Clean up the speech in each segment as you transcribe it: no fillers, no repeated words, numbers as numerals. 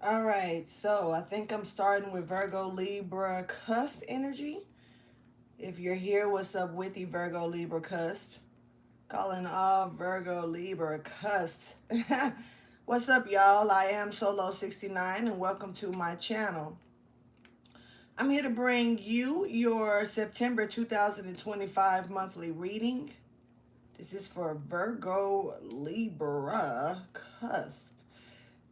All right, so I think I'm starting with Virgo Libra Cusp energy. If you're here, what's up with the Virgo Libra Cusp? Calling all Virgo Libra Cusps. What's up, y'all? I am Solo69 and welcome to my channel. I'm here to bring you your September 2025 monthly reading. This is for Virgo Libra Cusp.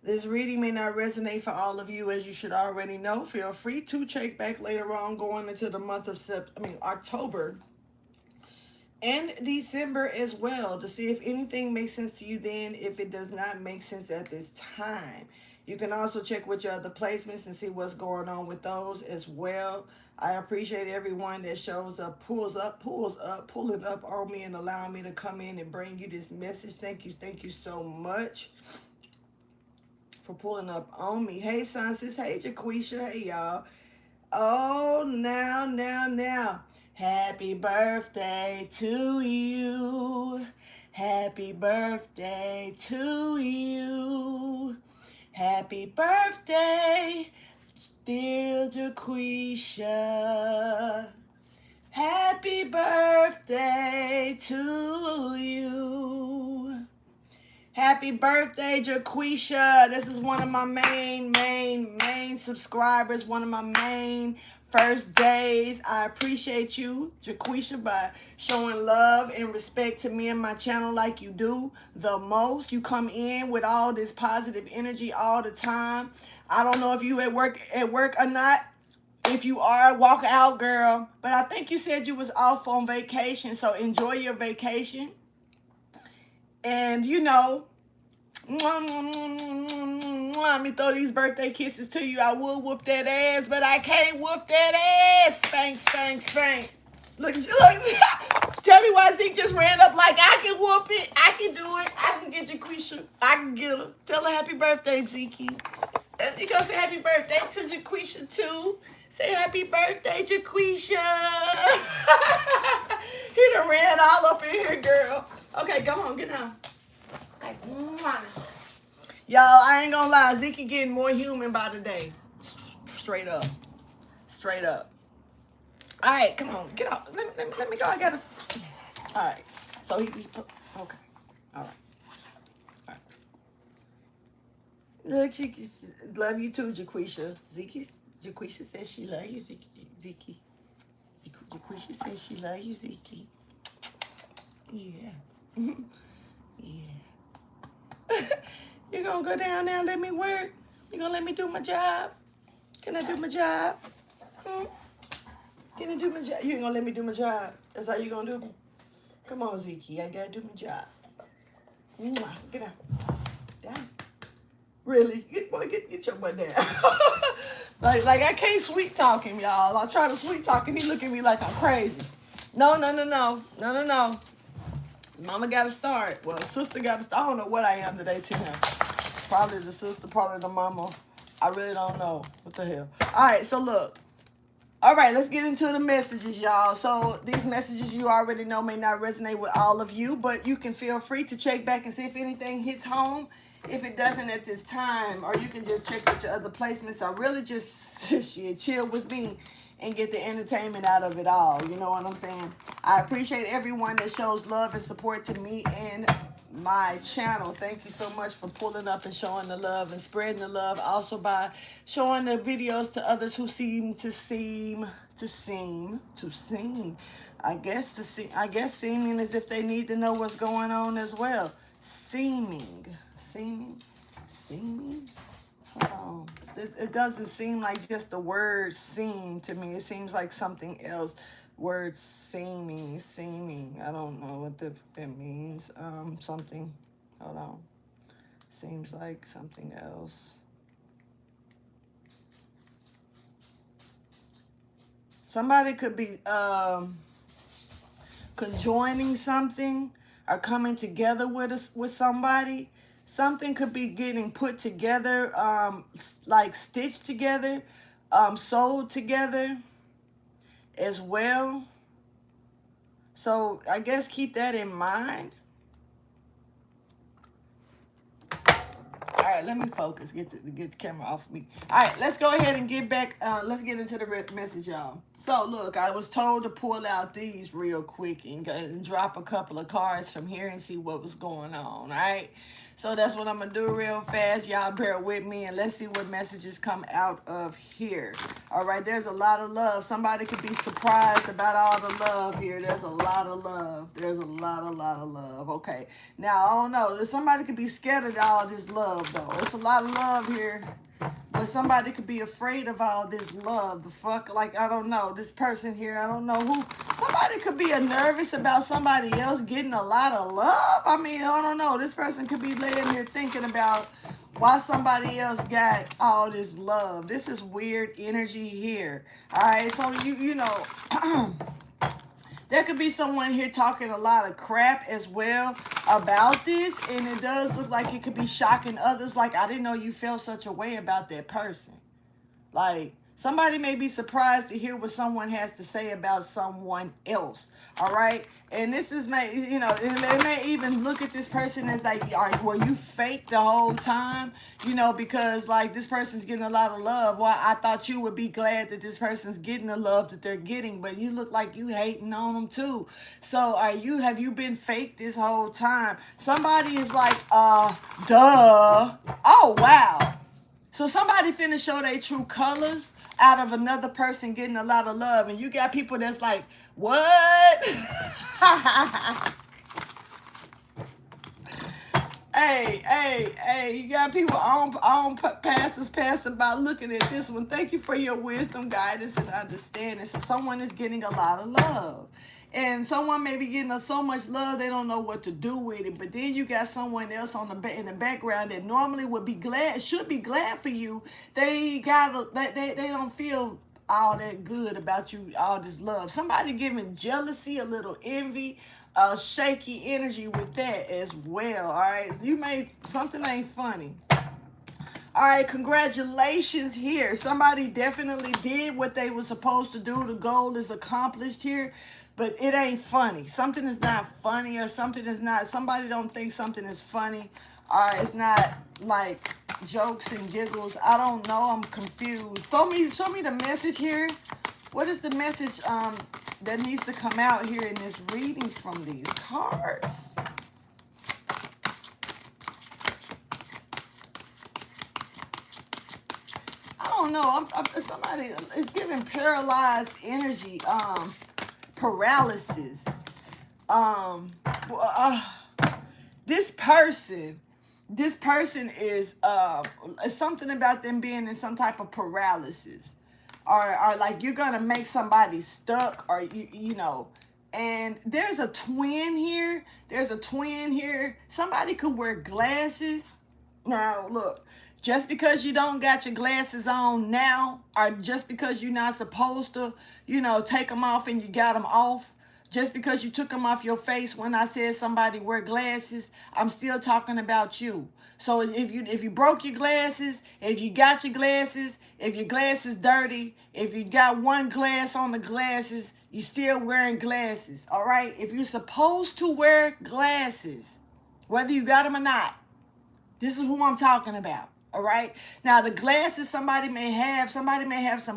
This reading may not resonate for all of you, as you should already know. Feel free to check back later on going into the month of October and December as well to see if anything makes sense to you then, if it does not make sense at this time. You can also check with your other placements and see what's going on with those as well. I appreciate everyone that shows up, pulling up on me and allowing me to come in and bring you this message. Thank you so much for pulling up on me. Hey, Sunsis. Hey, Jaquisha. Hey, y'all. Oh, now. Happy birthday to you. Happy birthday to you. Happy birthday, dear Jaquisha. Happy birthday to you. Happy birthday, Jaquisha. This is one of my main subscribers, one of my main first days. I appreciate you, Jaquisha, by showing love and respect to me and my channel like you do the most. You come in with all this positive energy all the time. I don't know if you at work or not. If you are, walk out, girl. But I think you said you was off on vacation, so enjoy your vacation. And, you know, let me throw these birthday kisses to you. I will whoop that ass, but I can't whoop that ass. Spank. Look. Tell me why Zeke just ran up like I can whoop it. I can do it. I can get Jaquisha. I can get her. Tell her happy birthday, Zeke. You gonna say happy birthday to Jaquisha too? Say happy birthday, Jaquisha. He done ran all up in here, girl. Okay, go on, get down. Okay. Y'all, I ain't gonna lie. Zeke getting more human by the day. Straight up. All right, come on. Get out. Let me go. I gotta. All right. So he put. Okay. All right. Look, she love you too, Jaquisha. Jaquisha says she love you, Zeke. Jaquisha says she love you, Zeke. Yeah. Yeah. You gonna go down there and let me work? You gonna let me do my job? Can I do my job? Can I do my job? You ain't gonna let me do my job. That's how you gonna do me? Come on, Zeke. I gotta do my job. Get out. Down. Really? Get your butt down. like I can't sweet talk him, y'all. I try to sweet talk him. He look at me like I'm crazy. No. Mama got to start. Well, sister got to start. I don't know what I am today to him. Probably the sister, probably the mama. I really don't know. What the hell? All right, so look. All right, let's get into the messages, y'all. So these messages you already know may not resonate with all of you, but you can feel free to check back and see if anything hits home. If it doesn't at this time, or you can just check with your other placements. I really just chill with me and get the entertainment out of it all. You know what I'm saying? I appreciate everyone that shows love and support to me and my channel. Thank you so much for pulling up and showing the love and spreading the love. Also by showing the videos to others who seem. I guess seeming as if they need to know what's going on as well. Seeming. Hold on. It doesn't seem like just the word seem to me. It seems like something else. Word seeming. I don't know what that means. Something. Hold on. Seems like something else. Somebody could be conjoining something or coming together with somebody. Something could be getting put together, like stitched together, sewed together as well. So I guess keep that in mind. All right, let me focus. Get the camera off of me. All right, let's go ahead and get back. Let's get into the message, y'all. So look, I was told to pull out these real quick and drop a couple of cards from here and see what was going on. All right. So that's what I'm going to do real fast. Y'all bear with me and let's see what messages come out of here. All right, there's a lot of love. Somebody could be surprised about all the love here. There's a lot of love. There's a lot of love. Okay, now I don't know. Somebody could be scared of all this love, though. It's a lot of love here. But somebody could be afraid of all this love. The fuck, like, I don't know. This person here, I don't know who. Somebody could be nervous about somebody else getting a lot of love. I mean, I don't know. This person could be laying there thinking about why somebody else got all this love. This is weird energy here. All right, so you know... There could be someone here talking a lot of crap as well about this. And it does look like it could be shocking others. Like, I didn't know you felt such a way about that person. Like, somebody may be surprised to hear what someone has to say about someone else. All right. And this is, you know, they may even look at this person as like, were you fake the whole time? You know, because like this person's getting a lot of love. Well, I thought you would be glad that this person's getting the love that they're getting, but you look like you hating on them too. So have you been fake this whole time? Somebody is like, duh. Oh, wow. So somebody finna show their true colors out of another person getting a lot of love. And you got people that's like, what? Hey, you got people on pastors passing by looking at this one. Thank you for your wisdom, guidance, and understanding. So someone is getting a lot of love. And someone may be getting so much love they don't know what to do with it. But then you got someone else in the background that normally would be glad, should be glad for you. They don't feel all that good about you, all this love. Somebody giving jealousy, a little envy, shaky energy with that as well. All right, something ain't funny. All right, congratulations here. Somebody definitely did what they were supposed to do. The goal is accomplished here. But it ain't funny. Something is not funny, or something is not, somebody don't think something is funny, or it's not like jokes and giggles. I don't know. I'm confused. Show me the message here. What is the message that needs to come out here in this reading from these cards? I don't know. Somebody is giving paralyzed energy. Paralysis. This person is something about them being in some type of paralysis, or like you're gonna make somebody stuck, or you know. And there's a twin here. Somebody could wear glasses. Now look, just because you don't got your glasses on now, or just because you're not supposed to, you know, take them off and you got them off, just because you took them off your face when I said somebody wear glasses, I'm still talking about you. So if you broke your glasses, if you got your glasses, if your glasses dirty, if you got one glass on the glasses, you still wearing glasses, all right? If you're supposed to wear glasses, whether you got them or not, this is who I'm talking about. All right. Now, the glasses somebody may have some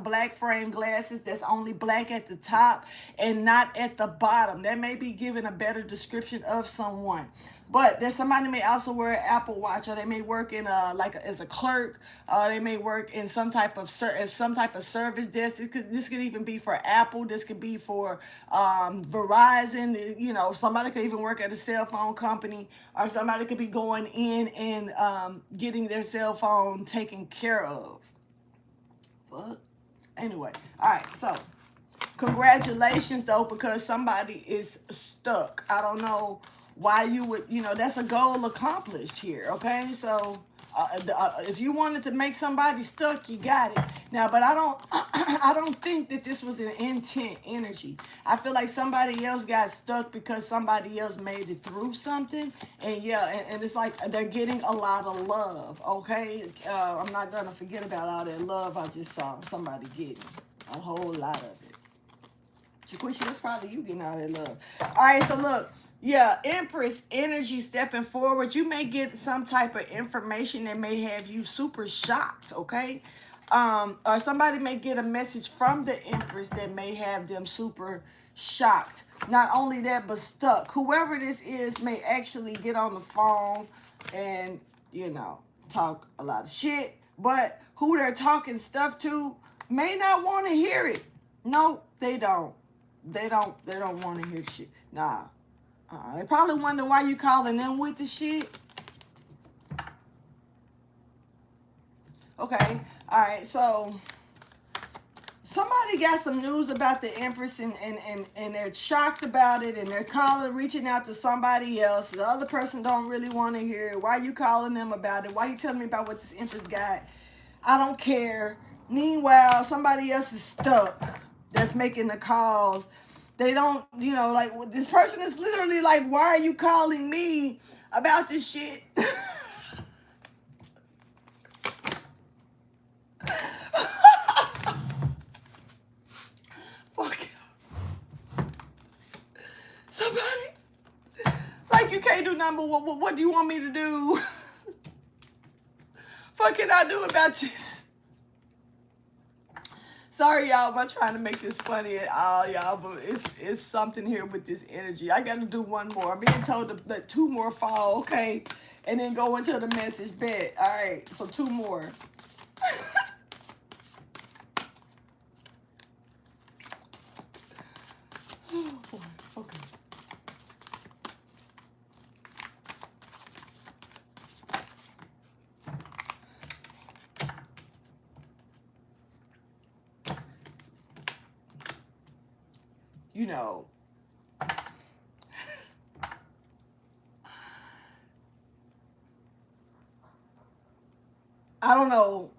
black frame glasses that's only black at the top and not at the bottom. That may be giving a better description of someone. But there's somebody may also wear an Apple Watch, or they may work in as a clerk, or they may work in some type of service desk. This could even be for Apple. This could be for Verizon. You know, somebody could even work at a cell phone company, or somebody could be going in and getting their cell phone taken care of. But anyway, all right. So congratulations though, because somebody is stuck. I don't know why you would, you know, that's a goal accomplished here, okay? So, If you wanted to make somebody stuck, you got it. Now, but I don't, I don't think that this was an intent energy. I feel like somebody else got stuck because somebody else made it through something. And yeah, and it's like they're getting a lot of love, okay? I'm not going to forget about all that love I just saw somebody getting. A whole lot of it. Jaquisha, that's probably you getting all that love. All right, so look. Yeah, Empress energy stepping forward. You may get some type of information that may have you super shocked, okay? Or somebody may get a message from the Empress that may have them super shocked. Not only that, but stuck. Whoever this is may actually get on the phone and, you know, talk a lot of shit. But who they're talking stuff to may not want to hear it. No, they don't. They don't want to hear shit. Nah. They probably wonder why you calling them with the shit. Okay. All right. So somebody got some news about the Empress and they're shocked about it and they're calling, reaching out to somebody else. The other person don't really want to hear it. Why you calling them about it? Why you telling me about what this Empress got? I don't care. Meanwhile, somebody else is stuck that's making the calls. They don't, you know, like, this person is literally like, why are you calling me about this shit? Fuck it. Somebody, like, you can't do nothing, but what do you want me to do? Fuck can I do about this? Sorry, y'all, I'm not trying to make this funny at all, y'all, but it's something here with this energy. I got to do one more. I'm being told to let 2 more fall, okay? And then go into the message bed. All right, so 2 more. Oh, boy. Okay. You know, I don't know.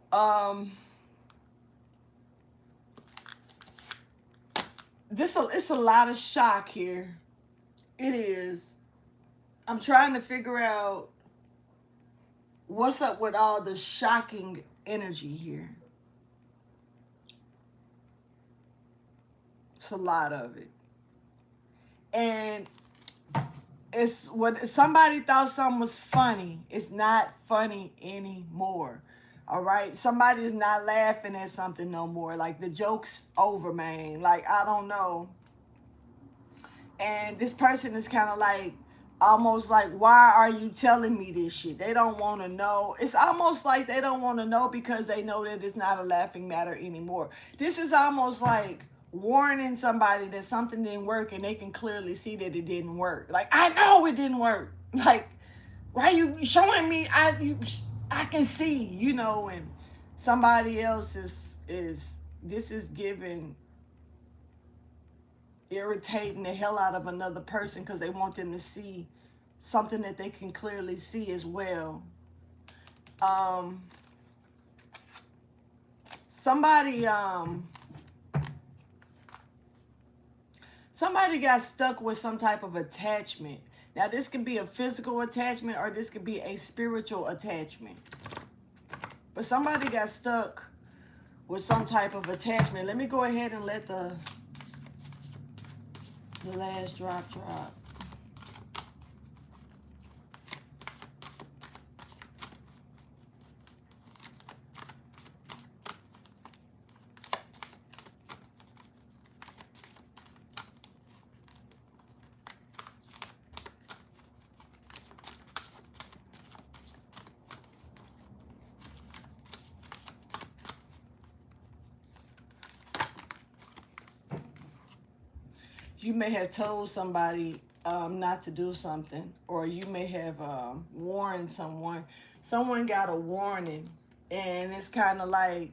It's a lot of shock here. It is. I'm trying to figure out what's up with all the shocking energy here. It's a lot of it. And it's what somebody thought something was funny. It's not funny anymore. All right. Somebody is not laughing at something no more. Like, the joke's over, man. Like, I don't know. And this person is kind of like, almost like, why are you telling me this shit? They don't want to know. It's almost like they don't want to know because they know that it's not a laughing matter anymore. This is almost like warning somebody that something didn't work and they can clearly see that it didn't work. Like, I know it didn't work. Like, why you showing me? I can see, you know. And somebody else is this is giving, irritating the hell out of another person because they want them to see something that they can clearly see as well. Somebody got stuck with some type of attachment. Now, this can be a physical attachment or this could be a spiritual attachment. But somebody got stuck with some type of attachment. Let me go ahead and let the last drop. You may have told somebody not to do something, or you may have warned someone. Someone got a warning, and it's kind of like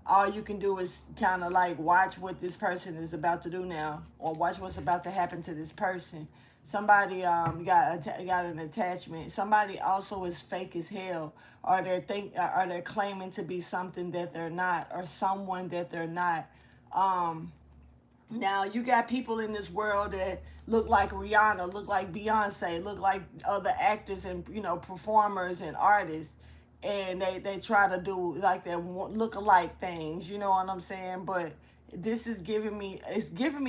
all you can do is kind of like watch what this person is about to do now, or watch what's about to happen to this person. Somebody got an attachment. Somebody also is fake as hell, or they're claiming to be something that they're not, or someone that they're not. Now you got people in this world that look like Rihanna, look like Beyonce, look like other actors and performers and artists, and they try to do like that look-alike things. You know what I'm saying? But this is giving me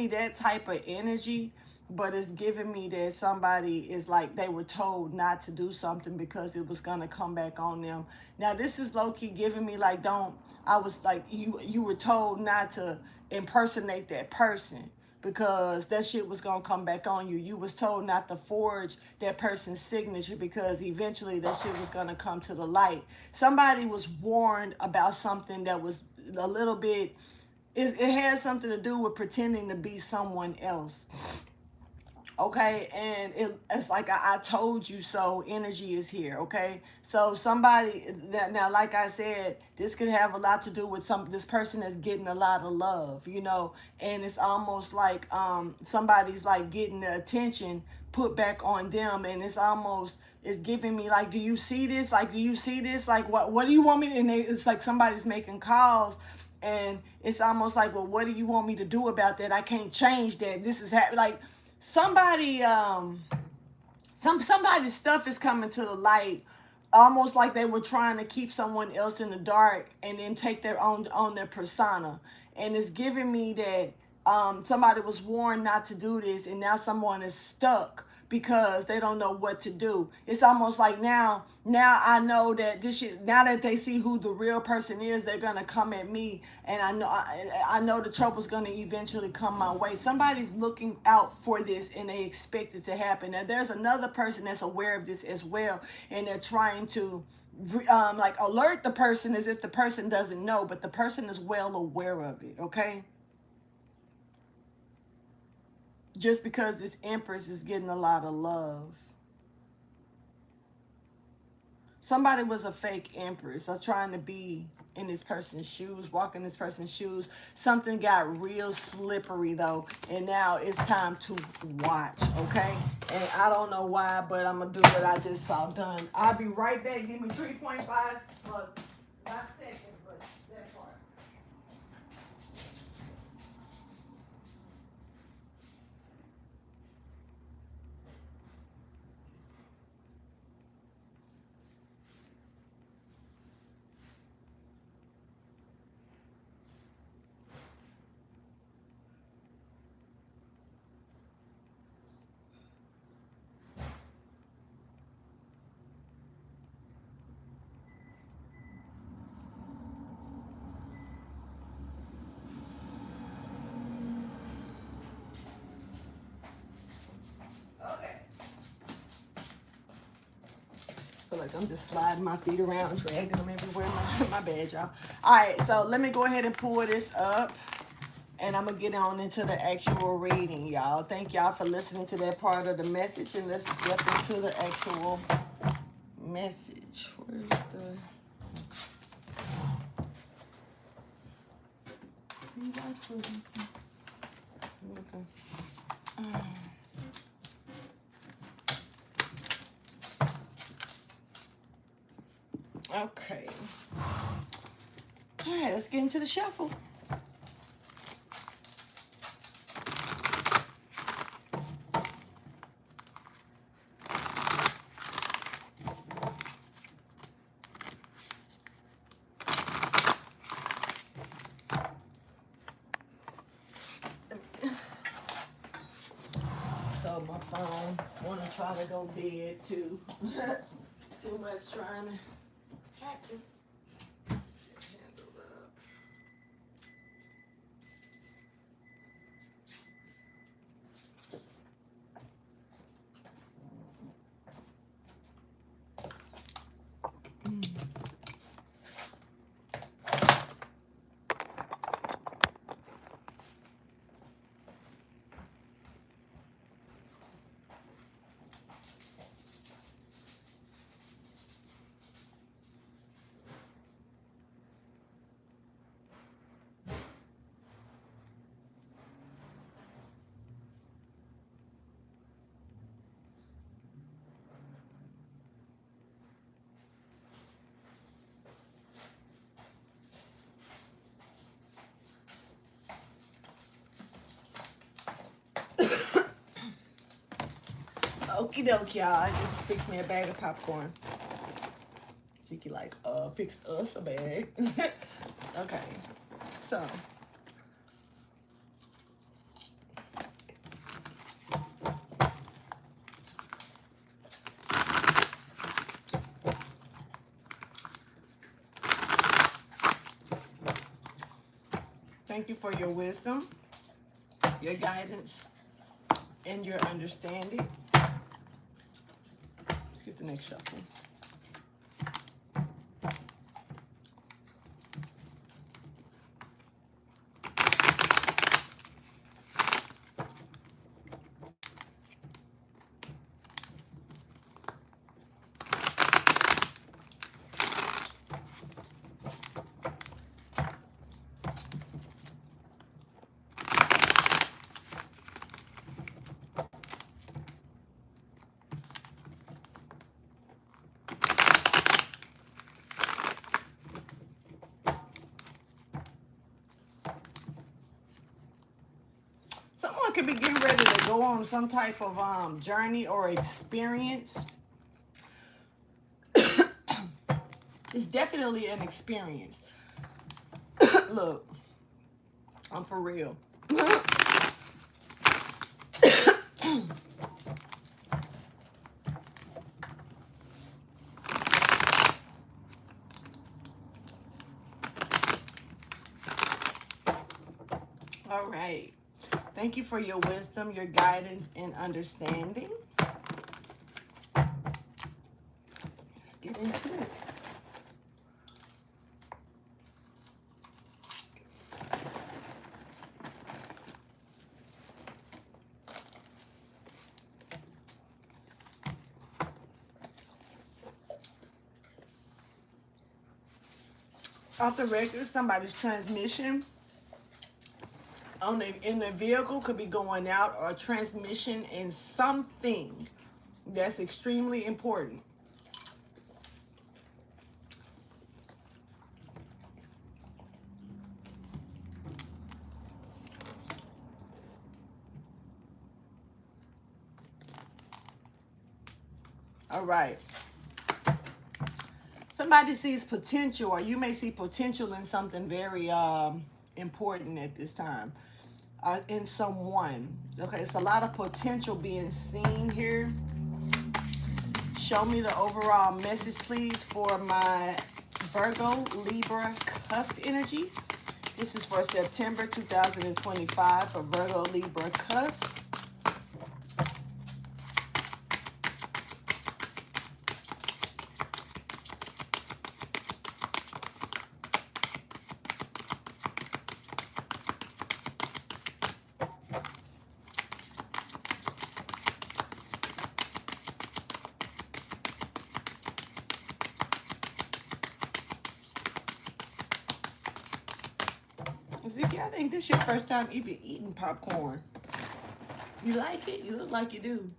that type of energy. But it's giving me that somebody is like they were told not to do something because it was gonna come back on them. Now this is low key giving me like don't. I was like you were told not to impersonate that person because that shit was gonna come back on you. You was told not to forge that person's signature because eventually that shit was gonna come to the light. Somebody was warned about something that was a little bit. It had something to do with pretending to be someone else. Okay, and it's like I told you so energy is here. Okay, so somebody that now, like I said, this could have a lot to do with this person that's getting a lot of love, and it's almost like somebody's like getting the attention put back on them, and it's giving me like, do you see this, like, do you see this, like, what do you want me to, and it's like somebody's making calls, and it's almost like, well, what do you want me to do about that? I can't change that. This is like somebody somebody's stuff is coming to the light, almost like they were trying to keep someone else in the dark and then take their own on their persona. And it's giving me that somebody was warned not to do this, and now someone is stuck because they don't know what to do. It's almost like now I know that this shit, now that they see who the real person is, they're gonna come at me, and I know the trouble's gonna eventually come my way. Somebody's looking out for this and they expect it to happen. Now there's another person that's aware of this as well, and they're trying to like alert the person as if the person doesn't know, but the person is well aware of it. Okay, just because this Empress is getting a lot of love. Somebody was a fake Empress or trying to be in this person's shoes, walking this person's shoes. Something got real slippery though, and now it's time to watch, okay? And I don't know why, but I'm gonna do what I just saw done. I'll be right back. Give me 3.5, not seconds, but that part. Okay. Feel like I'm just sliding my feet around, dragging them everywhere. My bad, y'all. All right, so let me go ahead and pull this up, and I'm going to get on into the actual reading, y'all. Thank y'all for listening to that part of the message, and let's get into the actual message. Where's the... Okay. Okay. All right, let's get into the shuffle. So my phone want to try to go dead too. Too much trying to hack it. Okie dokie, y'all. I just fixed me a bag of popcorn. She can like, fix us a bag. Okay, so. Thank you for your wisdom, your guidance, and your understanding. Let's get the next shuffle. Someone could be getting ready to go on some type of journey or experience. It's definitely an experience. Look, I'm for real. All right. Thank you for your wisdom, your guidance, and understanding. Let's get into it. Off the record, somebody's transmission in the vehicle could be going out, or a transmission in something that's extremely important. All right. Somebody sees potential, or you may see potential in something very important at this time. In someone. Okay, it's a lot of potential being seen here. Show me the overall message, please, for my Virgo Libra Cusp energy. This is for September 2025 for Virgo Libra Cusp. Ziggy, I think this is your first time even eating popcorn. You like it? You look like you do.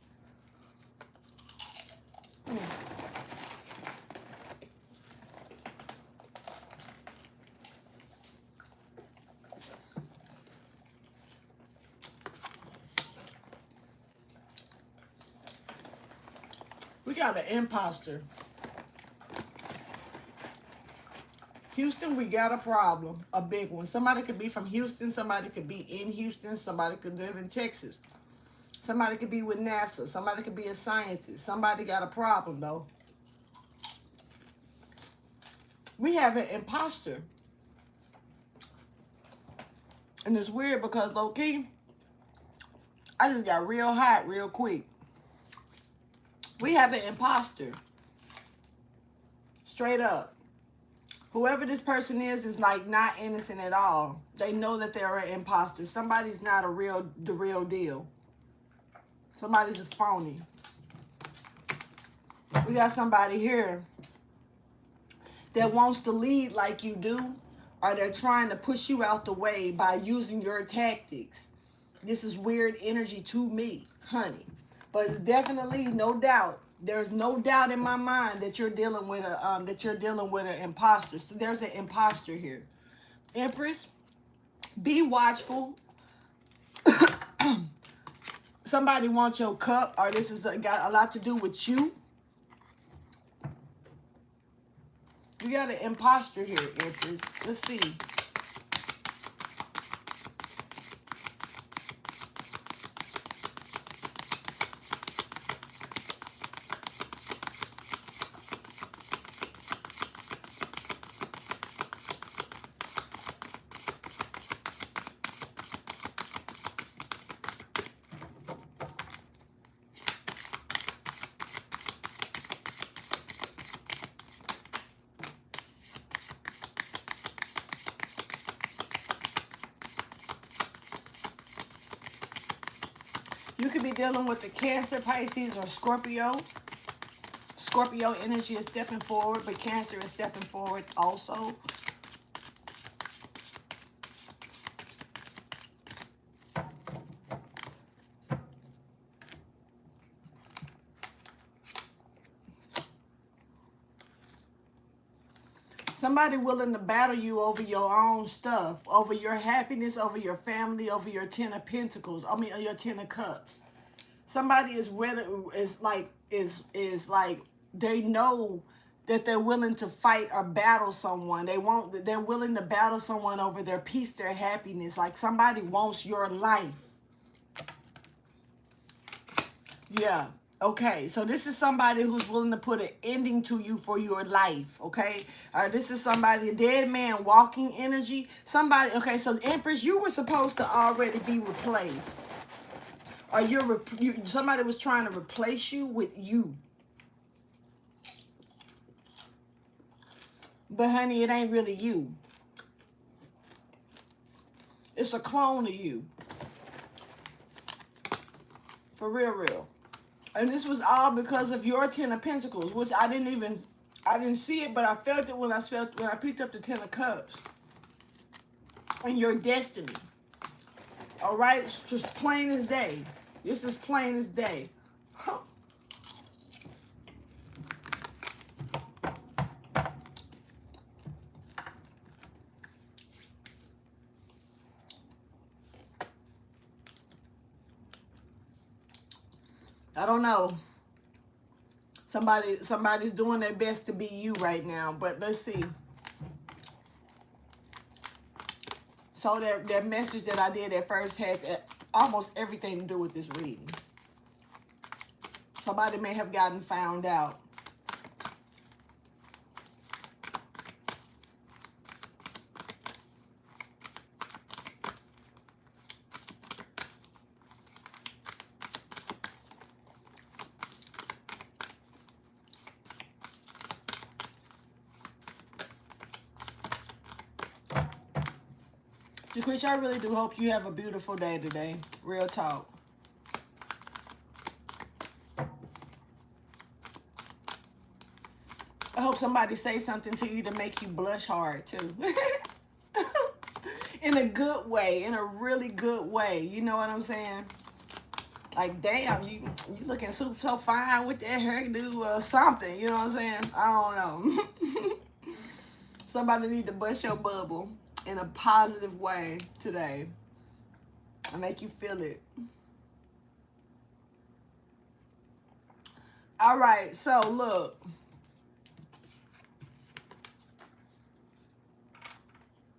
We got an imposter. Houston, we got a problem, a big one. Somebody could be from Houston, somebody could be in Houston, somebody could live in Texas. Somebody could be with NASA, somebody could be a scientist. Somebody got a problem, though. We have an imposter. And it's weird because, low-key, I just got real hot real quick. We have an imposter. Straight up. Whoever this person is like not innocent at all. They know that they're an imposter. Somebody's not the real deal. Somebody's a phony. We got somebody here that wants to lead like you do, or they're trying to push you out the way by using your tactics. This is weird energy to me, honey. But it's definitely no doubt. There's no doubt in my mind that you're dealing with an imposter. So there's an imposter here. Empress, be watchful. somebody wants your cup, or this is got a lot to do with you. You got an imposter here, Empress. Let's see. You could be dealing with the Cancer, Pisces, or Scorpio. Scorpio energy is stepping forward, but Cancer is stepping forward also. Somebody willing to battle you over your own stuff, over your happiness, over your family, over your Ten of Pentacles. I mean, your Ten of Cups. Somebody is like they know that they're willing to fight or battle someone. They're willing to battle someone over their peace, their happiness. Like somebody wants your life. Yeah. Okay, so this is somebody who's willing to put an ending to you for your life, okay? Or this is somebody, a dead man walking energy. Somebody, okay, so Empress, you were supposed to already be replaced. Or somebody was trying to replace you with you. But honey, it ain't really you. It's a clone of you. For real, real. And this was all because of your Ten of Pentacles, which I didn't see it, but I felt it when I picked up the Ten of Cups. And your destiny. All right? It's just plain as day. This is plain as day. Huh. I don't know. Somebody's doing their best to be you right now, but let's see. So that message that I did at first has almost everything to do with this reading. Somebody may have gotten found out. Jaquisha, I really do hope you have a beautiful day today. Real talk. I hope somebody say something to you to make you blush hard, too. In a good way. In a really good way. You know what I'm saying? Like, damn, you looking so fine with that hairdo or something. You know what I'm saying? I don't know. Somebody need to bust your bubble in a positive way today and make you feel it. All right, so look.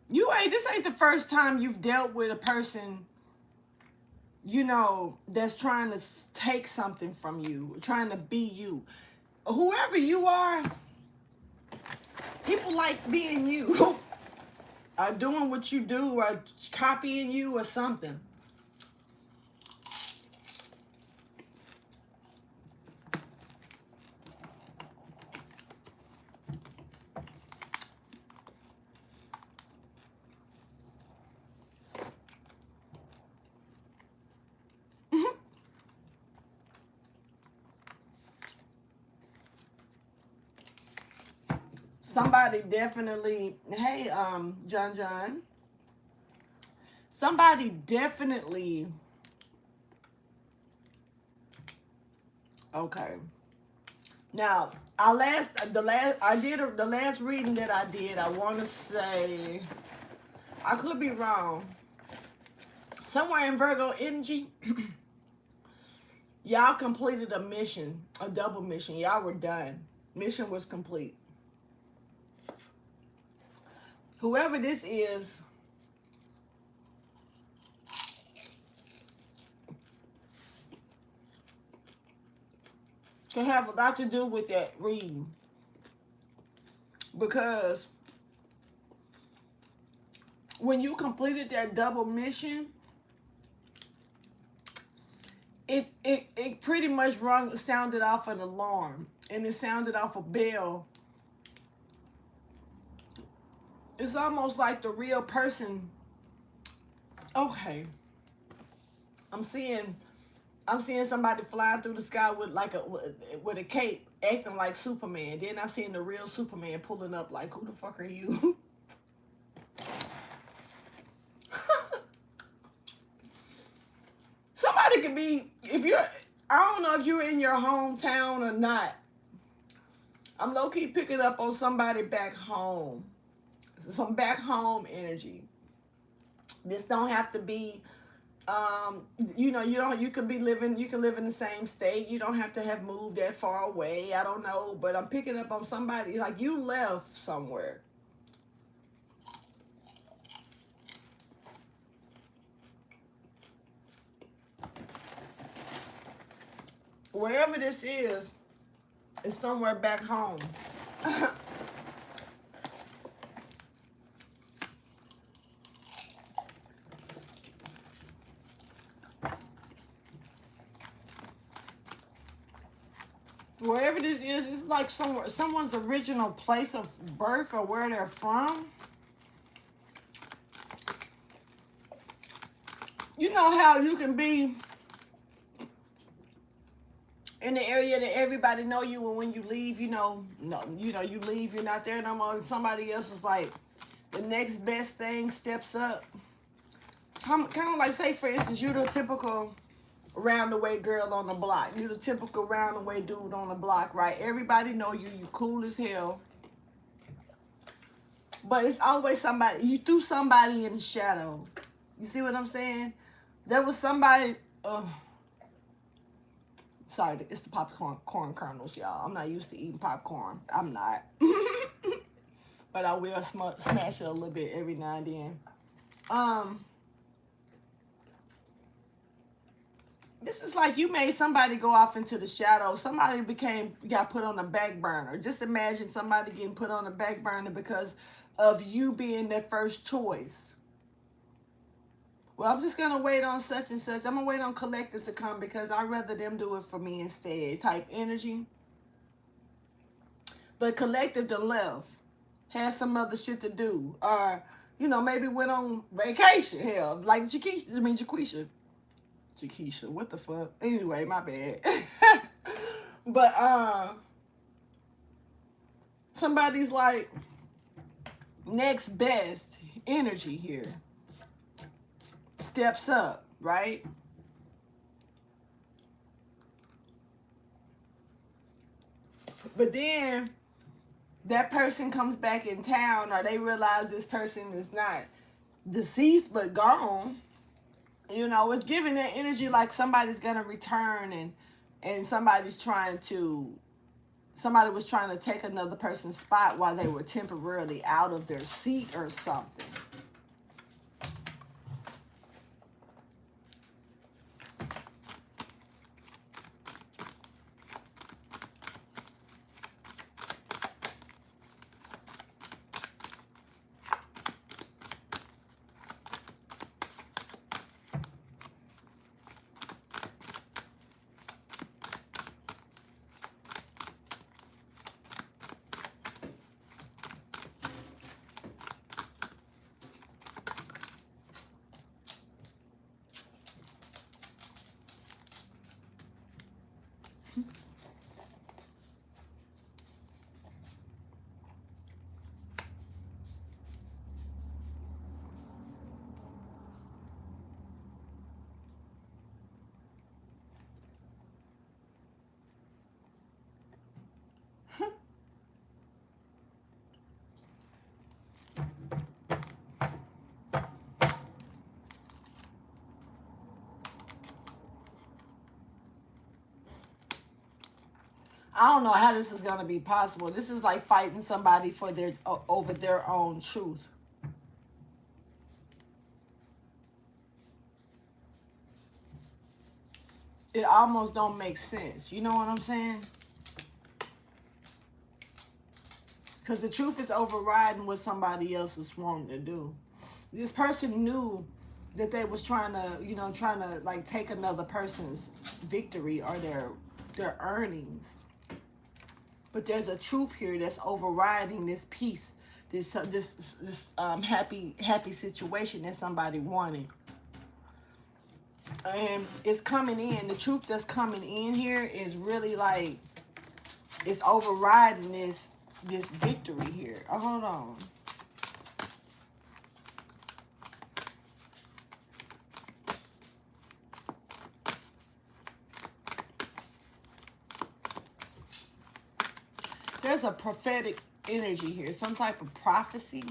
This ain't the first time you've dealt with a person, you know, that's trying to take something from you, trying to be you. Whoever you are, people like being you. Or doing what you do, or copying you, or something. Somebody definitely, hey, John. Somebody definitely, okay. Now, the last reading that I did, I want to say, I could be wrong. Somewhere in Virgo energy, Y'all completed a mission, a double mission. Y'all were done. Mission was complete. Whoever this is, can have a lot to do with that reading. Because when you completed that double mission, it pretty much sounded off an alarm, and it sounded off a bell. It's almost like the real person. Okay, I'm seeing somebody flying through the sky with like with a cape, acting like Superman. Then I'm seeing the real Superman pulling up like, who the fuck are you? Somebody could be, if you're, I don't know if you're in your hometown or not. I'm low-key picking up on somebody back home. Some back home energy. This don't have to be, you know, you could live in the same state. You don't have to have moved that far away. I don't know, but I'm picking up on somebody, like you left somewhere. Wherever this is somewhere back home. Wherever this is, it's like someone's original place of birth or where they're from. You know how you can be in the area that everybody know you, and when you leave, you leave, you're not there no more. Somebody else was like, the next best thing steps up. Kind of like, say for instance, you're the typical round the way girl on the block. You're the typical round the way dude on the block, right? Everybody know you. You cool as hell. But it's always somebody. You threw somebody in the shadow. You see what I'm saying? There was somebody. Sorry, it's the corn kernels, y'all. I'm not used to eating popcorn. I'm not. But I will smash it a little bit every now and then. This is like you made somebody go off into the shadows. Somebody got put on the back burner. Just imagine somebody getting put on the back burner because of you being their first choice. Well, I'm just going to wait on such and such. I'm going to wait on collective to come because I'd rather them do it for me instead type energy. But collective done left. Had some other shit to do. Or, maybe went on vacation. Hell, like Jaquisha. Jaquisha, what the fuck? Anyway, my bad. But, somebody's like, next best energy here. Steps up, right? But then that person comes back in town, or they realize this person is not deceased but gone. It's giving that energy like somebody's gonna return, and somebody was trying to take another person's spot while they were temporarily out of their seat or something. I don't know how this is going to be possible. This is like fighting somebody for their over their own truth. It almost don't make sense. You know what I'm saying? Because the truth is overriding what somebody else is wanting to do. This person knew that they was trying to, you know, trying to like take another person's victory or their earnings. But there's a truth here that's overriding this peace, this happy situation that somebody wanted. And it's coming in. The truth that's coming in here is really like, it's overriding this victory here. Oh, hold on. There's a prophetic energy here, some type of prophecy.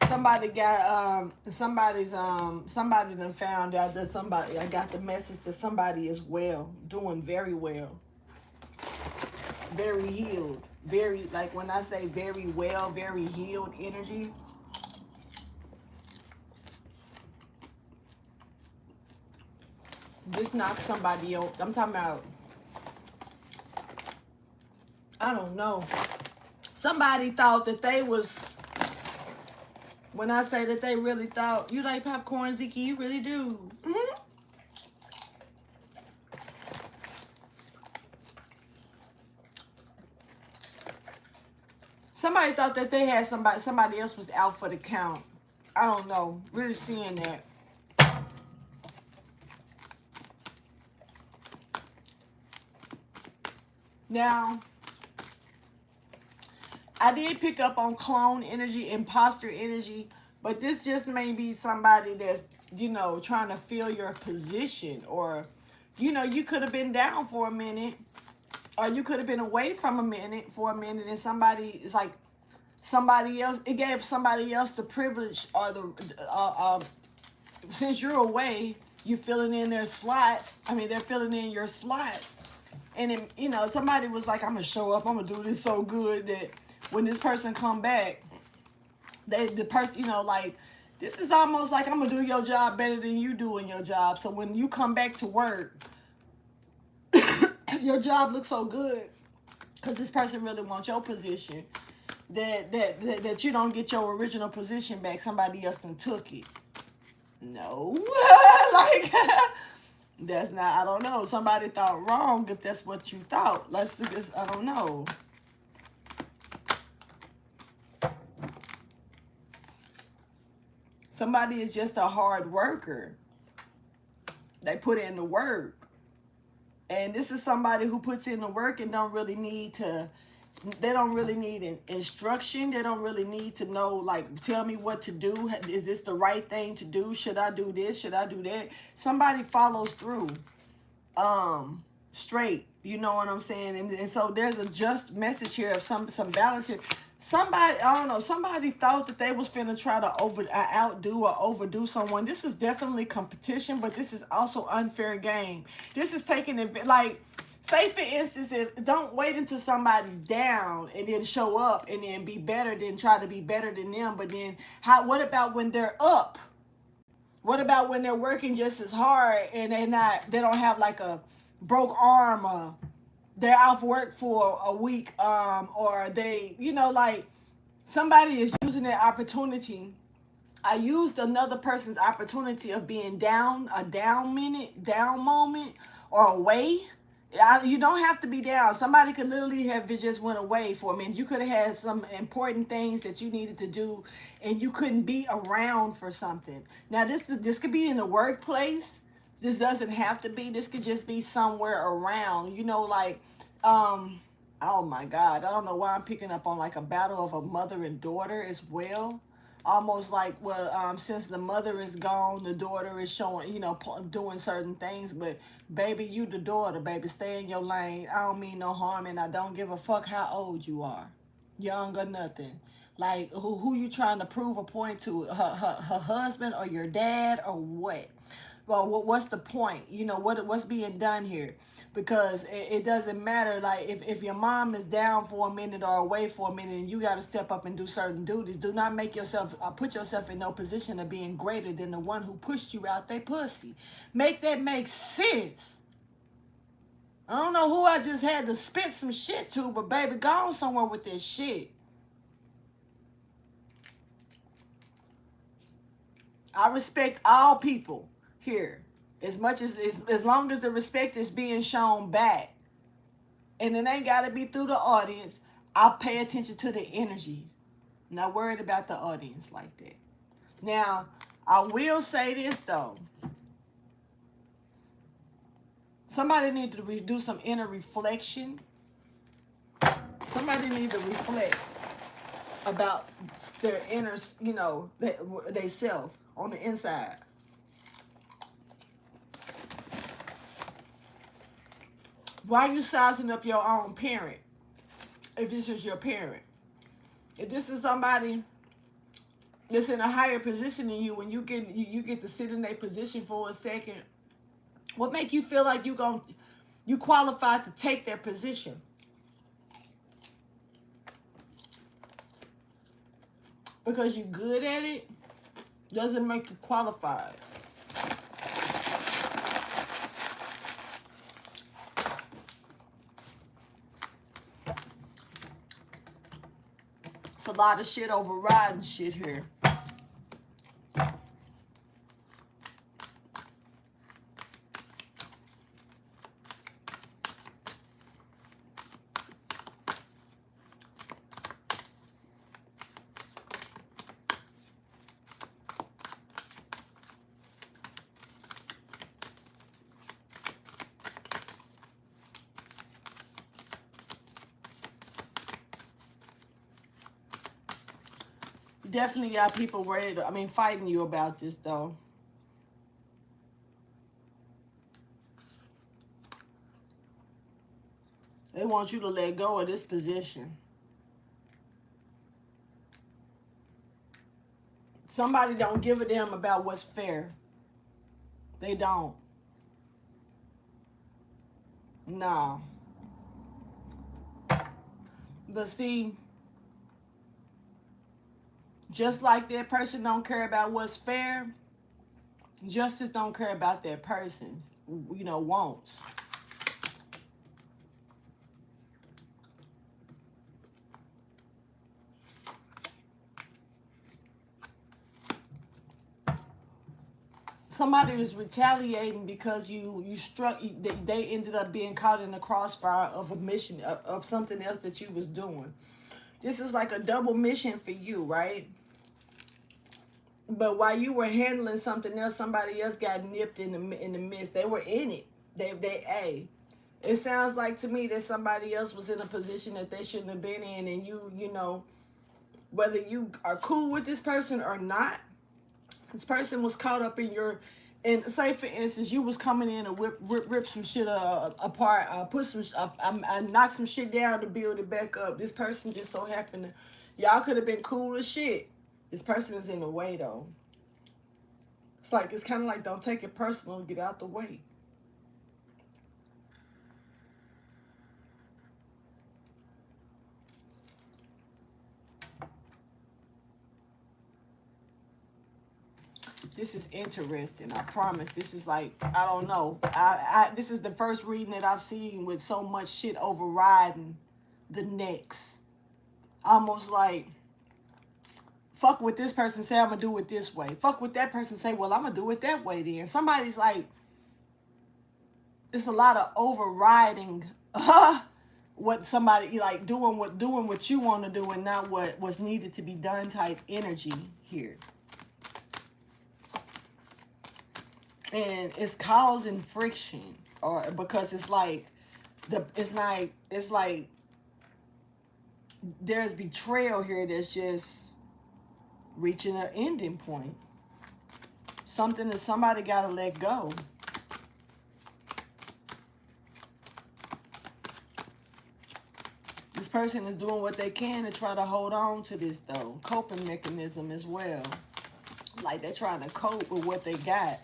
Somebody got somebody done found out that I got the message that somebody is well, doing very well, very healed, very, like when I say very well, very healed energy. This knocks somebody out. I'm talking about, I don't know. Somebody thought that they was, when I say that they really thought, you like popcorn, Ziki, you really do. Mm-hmm. Somebody thought that they had somebody else was out for the count. I don't know. Really seeing that. Now, I did pick up on clone energy, imposter energy, but this just may be somebody that's, you know, trying to fill your position, or, you know, you could have been down for a minute, or you could have been away from for a minute, and somebody is like, somebody else, it gave somebody else the privilege or the, since you're away, you're filling in their slot. I mean, they're filling in your slot. And then, you know, somebody was like, I'm going to show up. I'm going to do this so good that when this person come back, the person, you know, like, this is almost like I'm going to do your job better than you doing your job. So when you come back to work, your job looks so good because this person really wants your position that you don't get your original position back. Somebody else done took it. No. Like... That's not, I don't know. Somebody thought wrong if that's what you thought. Let's do this, I don't know. Somebody is just a hard worker. They put in the work. And this is somebody who puts in the work and don't really need to, they don't really need instruction. They don't really need to know, like, tell me what to do. Is this the right thing to do? Should I do this? Should I do that? Somebody follows through straight. You know what I'm saying? And so there's a just message here of some balance here. Somebody, I don't know, somebody thought that they was finna try to outdo or overdo someone. This is definitely competition, but this is also unfair game. This is taking it, like, say, for instance, don't wait until somebody's down and then show up and then be better than try to be better than them. But then, what about when they're up? What about when they're working just as hard and they don't have like a broke arm, or they're off work for a week, or they, you know, like, somebody is using their opportunity. I used another person's opportunity of being down, a down moment, or away. You don't have to be down. Somebody could literally have just went away for a minute. You could have had some important things that you needed to do, and you couldn't be around for something. Now, this could be in the workplace. This doesn't have to be. This could just be somewhere around. You know, like, oh my God, I don't know why I'm picking up on like a battle of a mother and daughter as well. almost like, well, since the mother is gone, the daughter is showing, you know, doing certain things. But baby, you the daughter, baby, stay in your lane. I don't mean no harm, and I don't give a fuck how old you are, young or nothing. Like, who you trying to prove a point to? Her husband or your dad or what? Well, what's the point? You know, what's being done here? Because it doesn't matter. Like, if your mom is down for a minute or away for a minute and you got to step up and do certain duties, do not make yourself, put yourself in no position of being greater than the one who pushed you out they pussy. Make that make sense. I don't know who I just had to spit some shit to, but baby, go on somewhere with this shit. I respect all people here, as much as long as the respect is being shown back, and it ain't got to be through the audience. I pay attention to the energy, not worried about the audience like that. Now, I will say this though. Somebody need to do some inner reflection. Somebody need to reflect about their inner, you know, they self on the inside. Why are you sizing up your own parent? If this is your parent, if this is somebody that's in a higher position than you, when you get to sit in their position for a second, what make you feel like you qualified to take their position? Because you're good at it doesn't make you qualified. It's a lot of shit overriding shit here. Definitely got people worried, fighting you about this though. They want you to let go of this position. Somebody don't give a damn about what's fair. They don't. No. But see, just like that person don't care about what's fair, justice don't care about that person's, wants. Somebody was retaliating because you struck. They ended up being caught in the crossfire of a mission of something else that you was doing. This is like a double mission for you, right? But while you were handling something else, somebody else got nipped in the midst. They were in it. It sounds like to me that somebody else was in a position that they shouldn't have been in, and you know, whether you are cool with this person or not, this person was caught up in your, and say for instance, you was coming in and rip some shit apart, I knock some shit down to build it back up. This person just so happened to, y'all could have been cool as shit. This person is in the way though. It's kind of like, don't take it personal, get out the way. This is interesting. I promise. This is like, I don't know. This is the first reading that I've seen with so much shit overriding the next. Almost like, fuck what this person say, I'm going to do it this way. Fuck what that person say, well, I'm going to do it that way then. Somebody's like, it's a lot of overriding what somebody, like, doing what you want to do and not what's needed to be done type energy here. And it's causing friction, or because it's like there's betrayal here that's just reaching an ending point. Something that somebody got to let go. This person is doing what they can to try to hold on to this, though. Coping mechanism as well. Like they're trying to cope with what they got.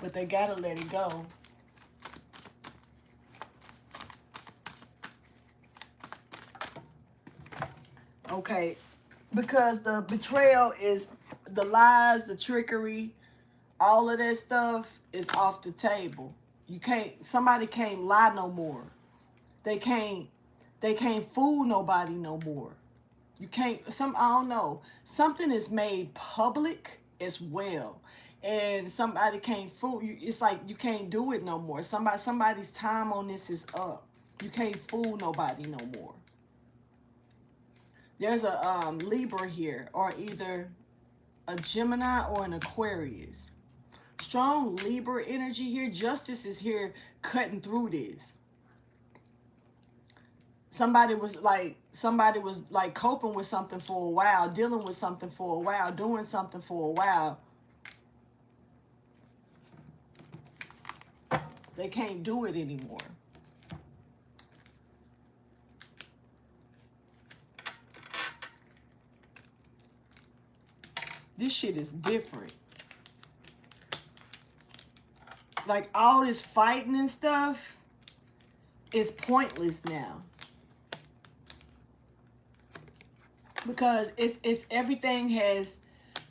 But they got to let it go. Okay. Because the betrayal is the lies, the trickery, all of that stuff is off the table. You can't, somebody can't lie no more. They can't fool nobody no more. You can't, I don't know. Something is made public as well. And somebody can't fool you. It's like you can't do it no more. Somebody's time on this is up. You can't fool nobody no more. There's a Libra here, or either a Gemini or an Aquarius. Strong Libra energy here. Justice is here cutting through this. Somebody was like coping with something for a while, dealing with something for a while, doing something for a while. They can't do it anymore. This shit is different. Like all this fighting and stuff is pointless now. Because it's everything has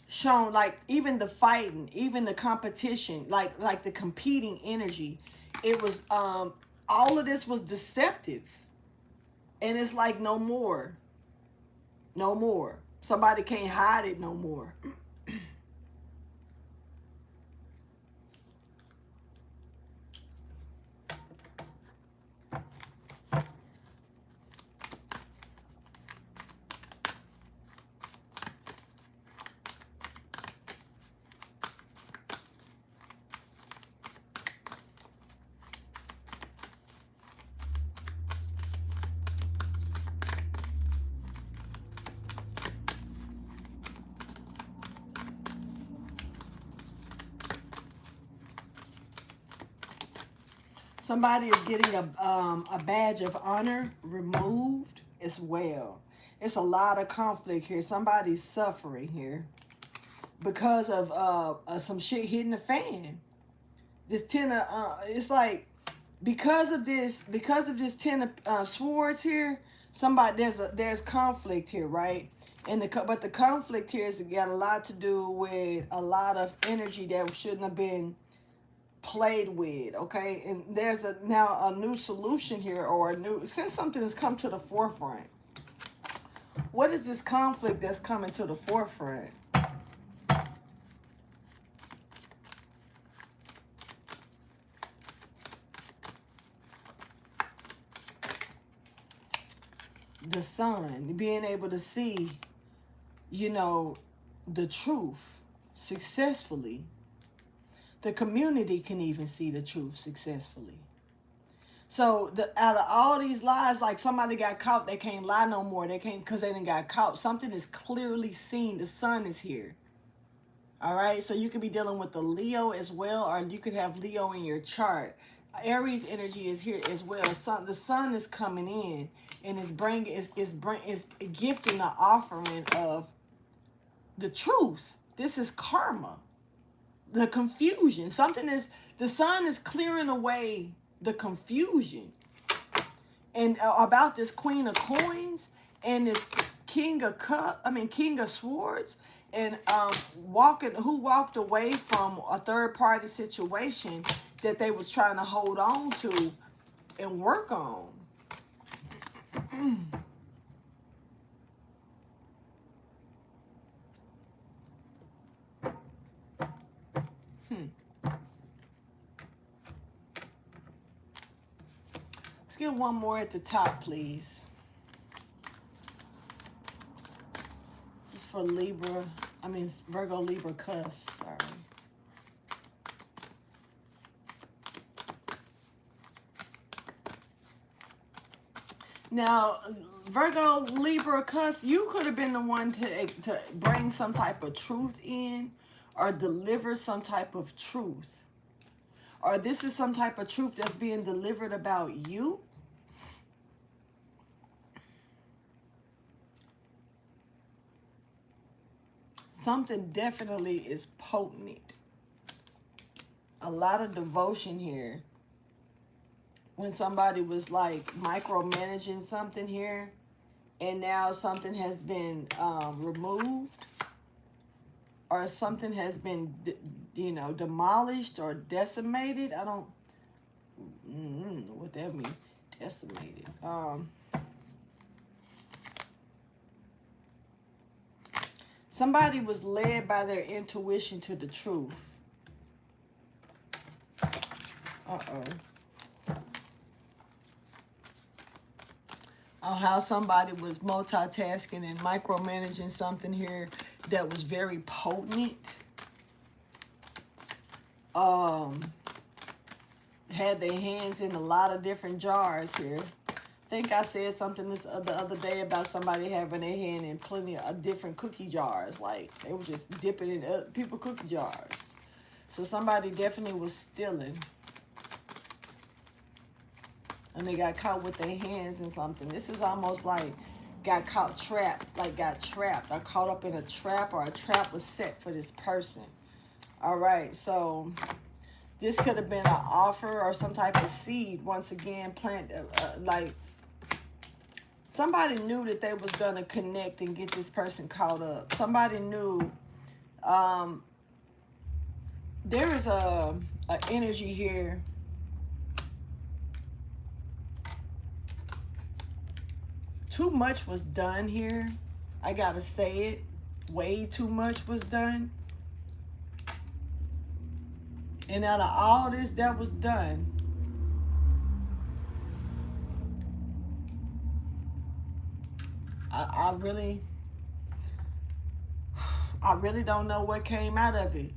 shown, like even the fighting, even the competition, like the competing energy, it was all of this was deceptive. And it's like no more. No more. Somebody can't hide it no more. Somebody is getting a badge of honor removed as well. It's a lot of conflict here. Somebody's suffering here because of some shit hitting the fan. This ten of it's like because of this ten of swords here. Somebody there's conflict here, right? And but the conflict here has got a lot to do with a lot of energy that shouldn't have been played with, okay? And there's now a new solution here, or since something has come to the forefront. What is this conflict that's coming to the forefront? The sun, being able to see, you know, the truth successfully. The community can even see the truth successfully. So out of all these lies, like somebody got caught, they can't lie no more. They can't, because they didn't got caught. Something is clearly seen. The sun is here. All right. So you could be dealing with the Leo as well, or you could have Leo in your chart. Aries energy is here as well. The sun is coming in and is gifting the offering of the truth. This is karma. The confusion. The sun is clearing away the confusion. And about this Queen of Coins and this King of Swords, and who walked away from a third party situation that they was trying to hold on to and work on. Let's get one more at the top, please. This is for Virgo Libra Cusps, sorry. Now, Virgo Libra Cusp, you could have been the one to bring some type of truth in or deliver some type of truth. Or this is some type of truth that's being delivered about you. Something definitely is potent. A lot of devotion here. When somebody was like micromanaging something here, and now something has been removed, or something has been, you know, demolished or decimated. I don't know what that means. Decimated. Somebody was led by their intuition to the truth. How somebody was multitasking and micromanaging something here that was very potent. Had their hands in a lot of different jars here. I think I said something the other day about somebody having their hand in plenty of different cookie jars. Like, they were just dipping in people's cookie jars. So somebody definitely was stealing. And they got caught with their hands in something. This is almost like got caught trapped. Like got trapped or caught up in a trap, or a trap was set for this person. All right, so this could have been an offer or some type of seed. Once again, plant like somebody knew that they was gonna connect and get this person caught up. Somebody knew. There is a energy here. Too much was done here. I gotta say it. Way too much was done. And out of all this that was done, I really don't know what came out of it.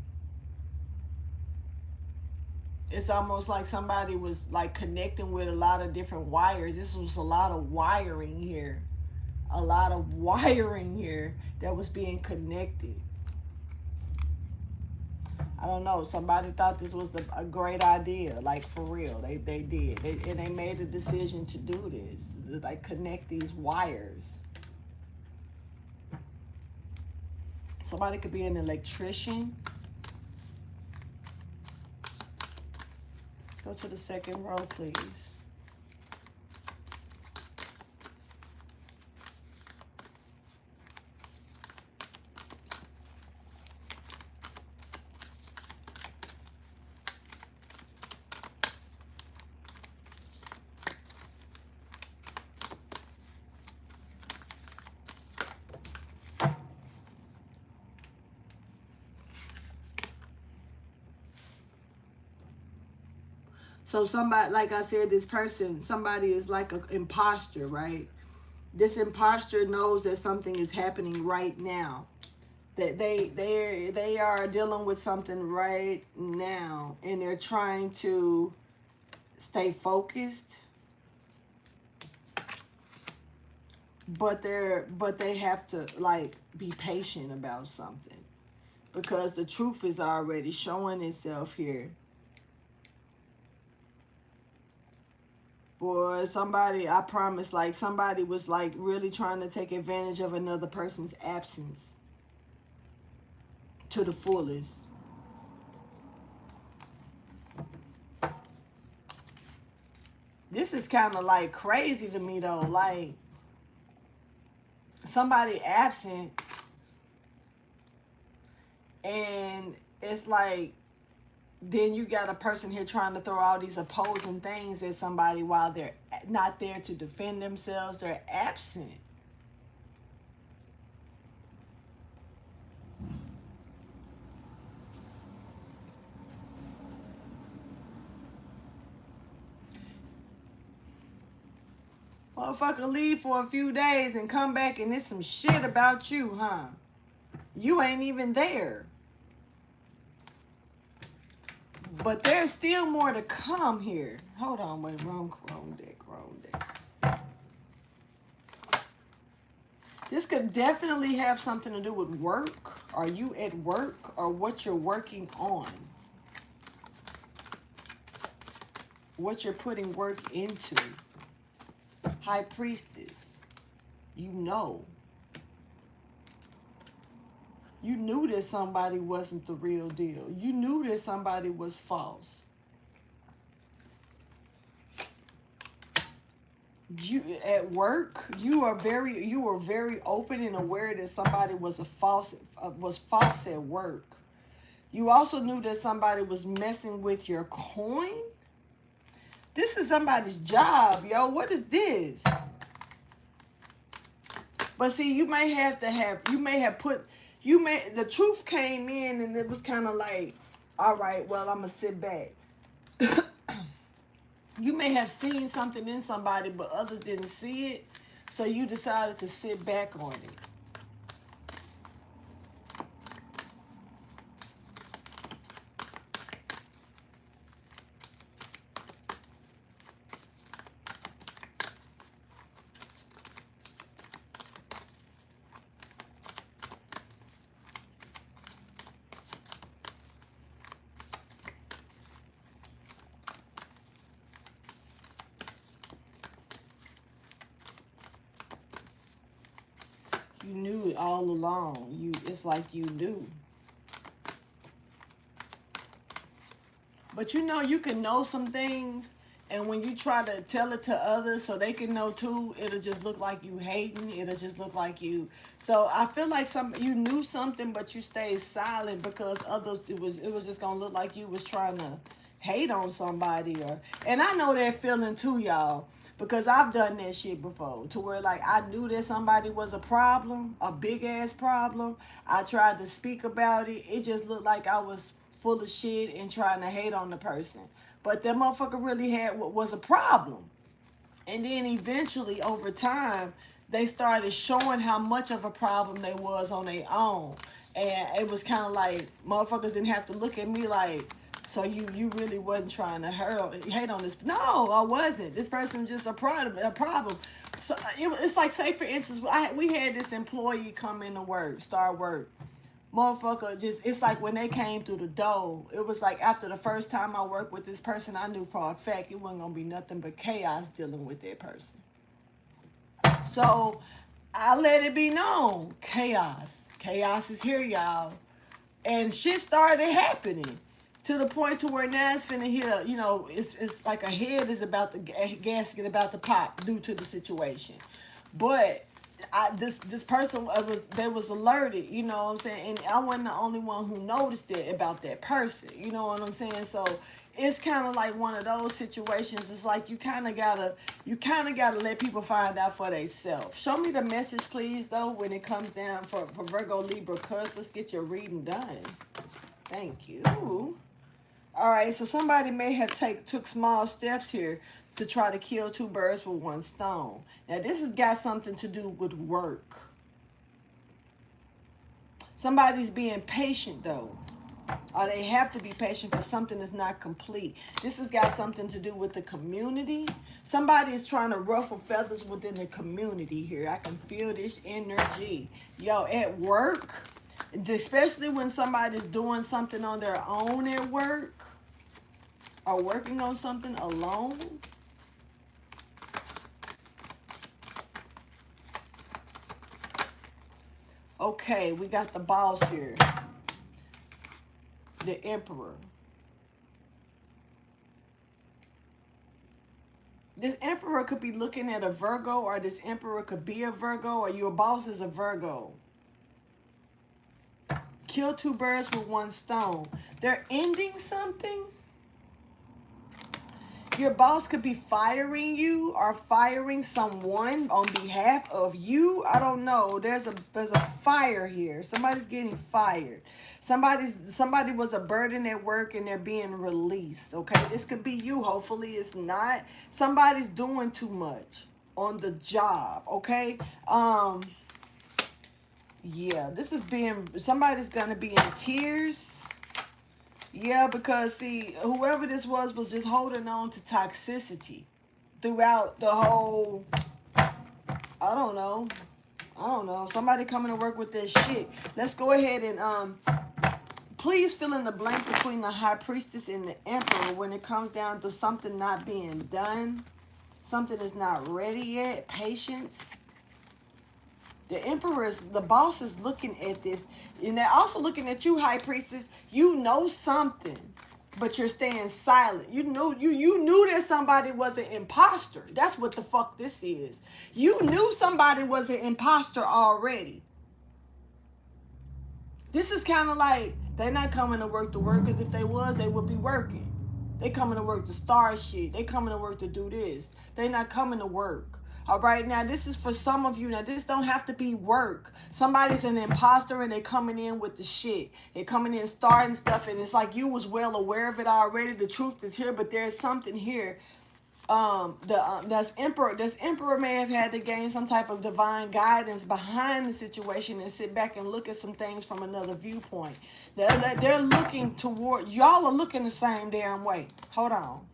It's almost like somebody was like connecting with a lot of different wires. This was a lot of wiring here. A lot of wiring here that was being connected. I don't know. Somebody thought this was a great idea. Like, for real. They did. And they made a decision to do this. To, like, connect these wires. Somebody could be an electrician. Let's go to the second row, please. So somebody, like I said, this person, somebody is like an imposter, right? This imposter knows that something is happening right now. That they are dealing with something right now, and they're trying to stay focused. But they have to like be patient about something, because the truth is already showing itself here. Boy, somebody, I promise, like somebody was like really trying to take advantage of another person's absence to the fullest. This is kind of like crazy to me though. Like, somebody absent, and it's like, then you got a person here trying to throw all these opposing things at somebody while they're not there to defend themselves. They're absent. Motherfucker leave for a few days and come back and it's some shit about you, huh? You ain't even there. But there's still more to come here. Hold on, wait, wrong deck. This could definitely have something to do with work. Are you at work or what you're working on? What you're putting work into. High Priestess. You know. You knew that somebody wasn't the real deal. You knew that somebody was false. You at work, you were very open and aware that somebody was false at work. You also knew that somebody was messing with your coin. This is somebody's job, yo. What is this? But see, the truth came in and it was kind of like, all right, well, I'm gonna sit back. You may have seen something in somebody, but others didn't see it. So you decided to sit back on it. You knew it all along. It's like you knew. But you know, you can know some things, and when you try to tell it to others so they can know too, it'll just look like you hating. It'll just look like you. So I feel like you knew something, but you stayed silent because others. It was just gonna look like you was trying to hate on somebody. And I know that feeling too, y'all, because I've done that shit before, to where like I knew that somebody was a problem, a big ass problem. I tried to speak about it. It just looked like I was full of shit and trying to hate on the person. But that motherfucker really was a problem. And then eventually, over time, they started showing how much of a problem they was on their own. And it was kind of like, motherfuckers didn't have to look at me like, so you really wasn't trying to hate on this. No, I wasn't. This person was just a problem. So it's like, say for instance, we had this employee come into work, start work. Motherfucker, it's like when they came through the door, it was like after the first time I worked with this person, I knew for a fact it wasn't gonna be nothing but chaos dealing with that person. So I let it be known, chaos is here, y'all. And shit started happening to the point to where now it's finna hit it's like a head is about the gasket about to pop due to the situation. But this person was alerted, you know what I'm saying, and I wasn't the only one who noticed it about that person, you know what I'm saying. So it's kind of like one of those situations. It's like you kind of gotta let people find out for themselves. Show me the message, please, though, when it comes down for Virgo Libra Cusps. Let's get your reading done. Thank you. All right, so somebody may have took small steps here to try to kill two birds with one stone. Now, this has got something to do with work. Somebody's being patient, though. Or they have to be patient because something is not complete. This has got something to do with the community. Somebody is trying to ruffle feathers within the community here. I can feel this energy. Yo, at work, especially when somebody's doing something on their own at work or working on something alone. Okay, we got the boss here. The Emperor. This Emperor could be looking at a Virgo, or this Emperor could be a Virgo, or your boss is a Virgo. Kill two birds with one stone. They're ending something. Your boss could be firing you or firing someone on behalf of you. I don't know. There's a fire here. Somebody's getting fired. Somebody was a burden at work and they're being released. Okay, this could be you. Hopefully it's not. Somebody's doing too much on the job. Okay. Yeah, somebody's gonna be in tears. Yeah, because see, whoever this was just holding on to toxicity throughout the whole, I don't know, I don't know. Somebody coming to work with this shit. Let's go ahead and please fill in the blank between the High Priestess and the Emperor when it comes down to something not being done. Something is not ready yet. Patience. The Emperor is, the boss is looking at this. And they're also looking at you, High Priestess. You know something, but you're staying silent. You knew that somebody was an imposter. That's what the fuck this is. You knew somebody was an imposter already. This is kind of like, they're not coming to work, because if they was, they would be working. They coming to work to start shit. They coming to work to do this. They not coming to work. All right, now this is for some of you. Now this don't have to be work. Somebody's an imposter and they coming in with the shit. They coming in starting stuff, and it's like you was well aware of it already. The truth is here, but there's something here. This emperor may have had to gain some type of divine guidance behind the situation and sit back and look at some things from another viewpoint. They're looking toward, y'all are looking the same damn way. Hold on.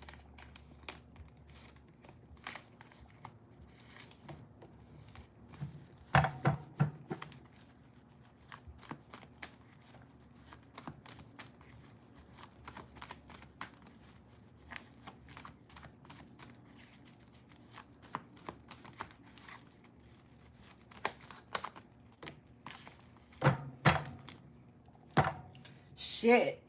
Shit.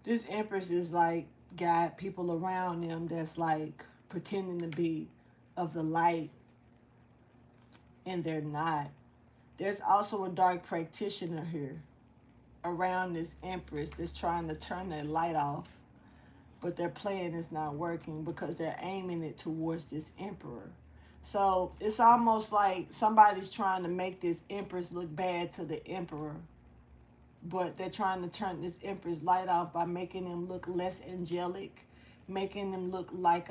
This Empress is like got people around them that's like pretending to be of the light, and they're not. There's also a dark practitioner here around this Empress that's trying to turn their light off, but their plan is not working because they're aiming it towards this Emperor. So it's almost like somebody's trying to make this Empress look bad to the Emperor, but they're trying to turn this Empress light off by making them look less angelic, making them look like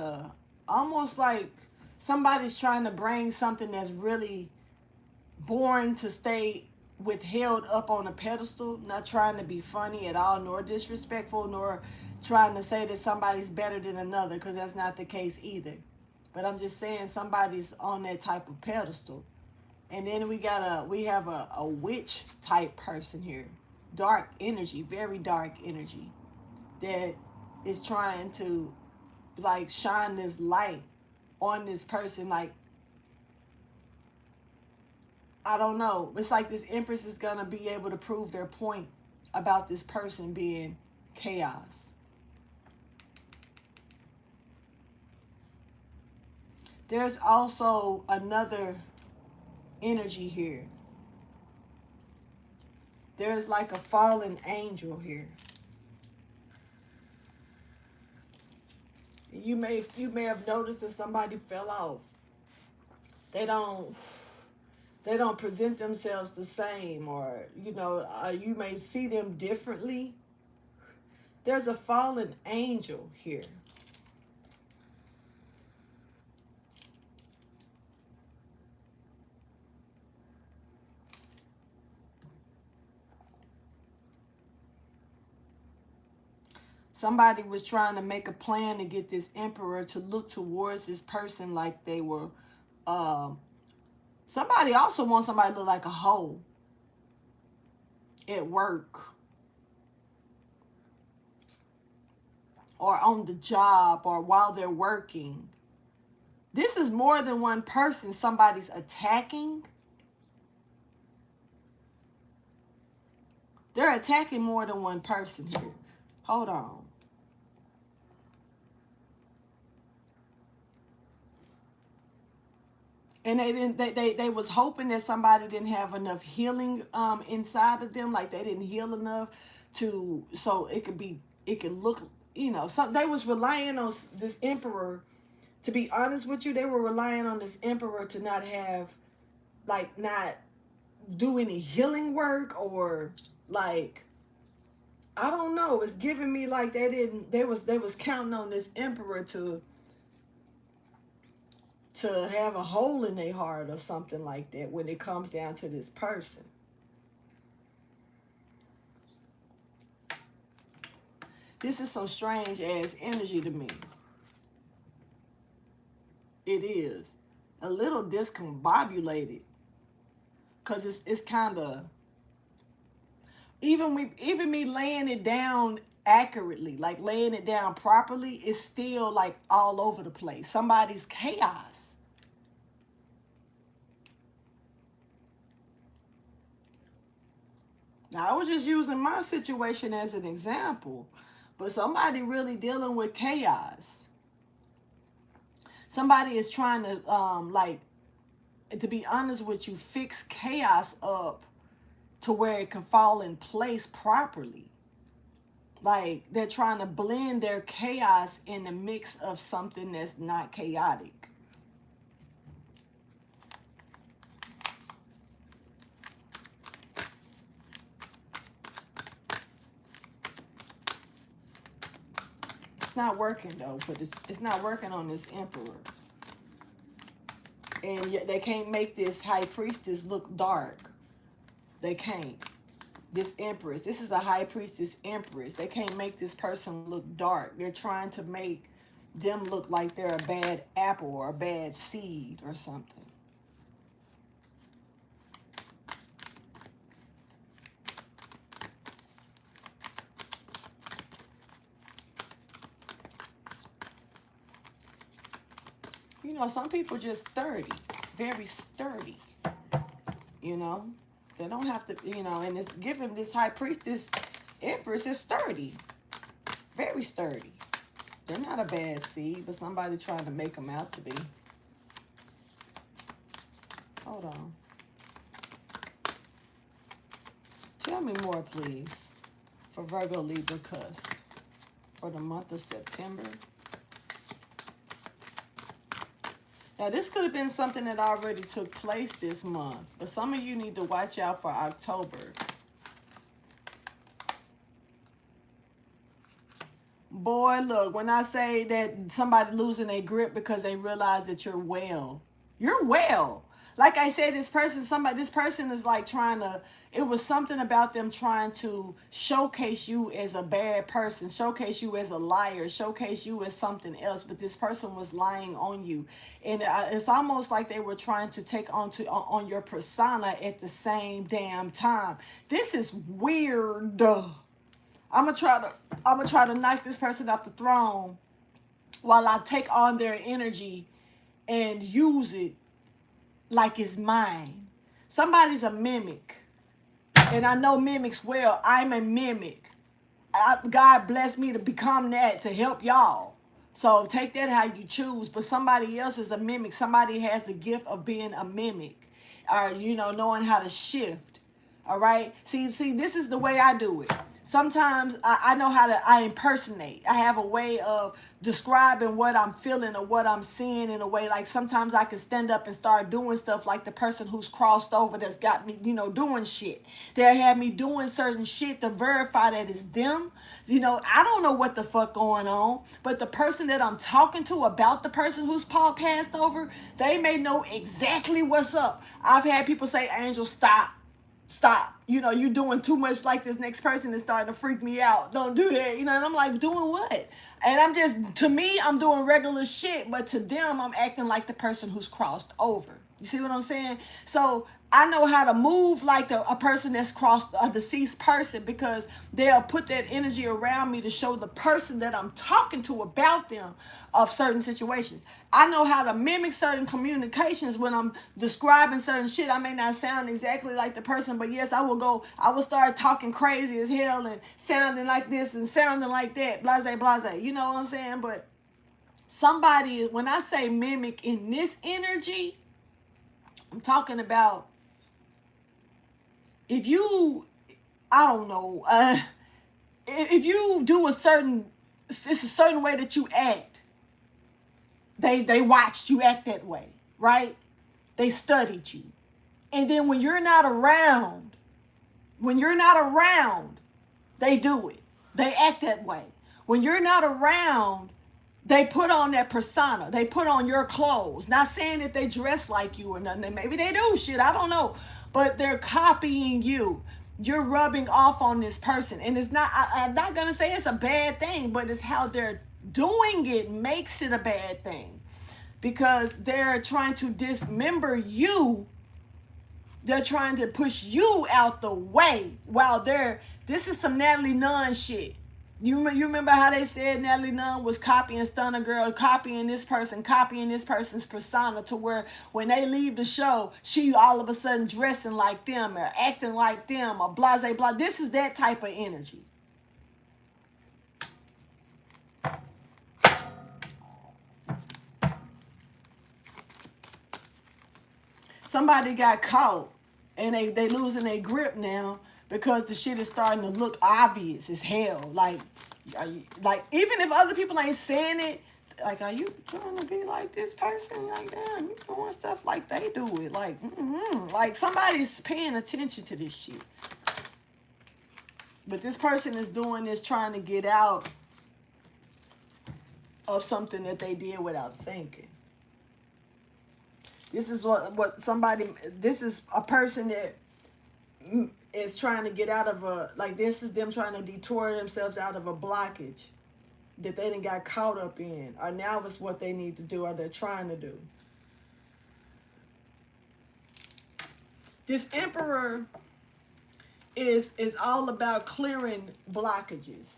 almost like somebody's trying to bring something that's really born to stay withheld up on a pedestal, not trying to be funny at all, nor disrespectful, nor trying to say that somebody's better than another, because that's not the case either. But I'm just saying somebody's on that type of pedestal. And then we have a witch type person here. Dark energy, very dark energy, that is trying to like shine this light on this person. Like, I don't know. It's like this Empress is going to be able to prove their point about this person being chaos. There's also another energy here. There's like a fallen angel here. You may have noticed that somebody fell off. They don't present themselves the same, or you may see them differently. There's a fallen angel here. Somebody was trying to make a plan to get this Emperor to look towards this person like they were somebody also wants somebody to look like a hoe at work or on the job or while they're working. This is more than one person somebody's attacking. They're attacking more than one person here. Hold on. And they was hoping that somebody didn't have enough healing inside of them, like they didn't heal enough to, so it could look, some, they was relying on this emperor. To be honest with you, they were relying on this emperor to not have, like, not do any healing work, or like, I don't know, it's giving me like they was counting on this emperor to have a hole in their heart or something like that when it comes down to this person. This is some strange ass energy to me. It is a little discombobulated, because it's kind of, even me laying it down accurately, like laying it down properly, is still like all over the place. Somebody's chaos. Now, I was just using my situation as an example, but somebody really dealing with chaos. Somebody is trying to, like, to be honest with you, fix chaos up to where it can fall in place properly. Like, they're trying to blend their chaos in the mix of something that's not chaotic. It's not working though, but it's not working on this emperor. And yet they can't make this high priestess look dark. They can't. This empress, this is a high priestess empress. They can't make this person look dark. They're trying to make them look like they're a bad apple or a bad seed or something. You know, some people just sturdy, very sturdy, you know. They don't have to, you know, and it's giving this high priestess empress is sturdy, very sturdy. They're not a bad seed, but somebody trying to make them out to be. Hold on. Tell me more, please, for Virgo Libra Cusps for the month of September. Now, this could have been something that already took place this month, but some of you need to watch out for October. Boy, look, when I say that somebody losing their grip because they realize that you're well, you're well. Like I said, this person is like trying to, it was something about them trying to showcase you as a bad person, showcase you as a liar, showcase you as something else, but this person was lying on you. And it's almost like they were trying to take on your persona at the same damn time. This is weird. I'm gonna try to knock this person off the throne while I take on their energy and use it like it's mine. Somebody's a mimic. And I know mimics well. I'm a mimic. God blessed me to become that, to help y'all. So take that how you choose. But somebody else is a mimic. Somebody has the gift of being a mimic. Or, you know, knowing how to shift. All right? See, this is the way I do it. Sometimes I know how to, I impersonate. I have a way of describing what I'm feeling or what I'm seeing in a way. Like sometimes I can stand up and start doing stuff like the person who's crossed over that's got me, you know, doing shit. They have me doing certain shit to verify that it's them. You know, I don't know what the fuck going on, but the person that I'm talking to about the person who's passed over, they may know exactly what's up. I've had people say, Angel, stop. You know, you doing too much like this next person is starting to freak me out. Don't do that. You know, and I'm like, doing what? And I'm just, to me, I'm doing regular shit. But to them, I'm acting like the person who's crossed over. You see what I'm saying? So I know how to move like a person that's crossed, a deceased person, because they'll put that energy around me to show the person that I'm talking to about them of certain situations. I know how to mimic certain communications when I'm describing certain shit. I may not sound exactly like the person, but yes, I will start talking crazy as hell and sounding like this and sounding like that, blase, blase. You know what I'm saying? But somebody, when I say mimic in this energy, I'm talking about if you, I don't know, if you do a certain, it's a certain way that you act. They watched you act that way, right? They studied you. And then when you're not around, they do it. They act that way. When you're not around, they put on that persona. They put on your clothes. Not saying that they dress like you or nothing. Maybe they do, shit, I don't know. But they're copying you. You're rubbing off on this person. And it's not, I'm not going to say it's a bad thing, but it's how they're doing it makes it a bad thing. Because they're trying to dismember you. They're trying to push you out the way while this is some Natalie Nunn shit. You remember how they said Natalie Nunn was copying Stunner Girl, copying this person's persona, to where when they leave the show, she all of a sudden dressing like them or acting like them or blase blah. This is that type of energy. Somebody got caught and they losing their grip now because the shit is starting to look obvious as hell. Like even if other people ain't saying it, like, are you trying to be like this person? Like, damn, you doing stuff like they do it. Like, like somebody's paying attention to this shit. But this person is doing this trying to get out of something that they did without thinking. This is this is a person that is trying to get out of this is them trying to detour themselves out of a blockage that they done got caught up in. Or now it's what they need to do, or they're trying to do. This Emperor is all about clearing blockages.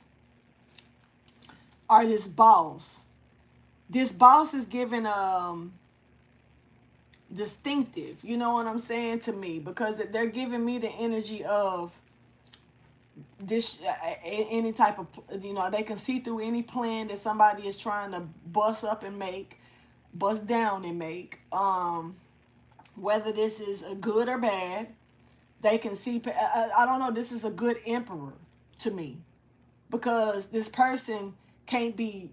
Or this boss. This boss is giving distinctive, you know what I'm saying, to me, because they're giving me the energy of this any type of, they can see through any plan that somebody is trying to bust down and make, whether this is a good or bad. They can see, I don't know, this is a good Emperor to me, because this person can't be,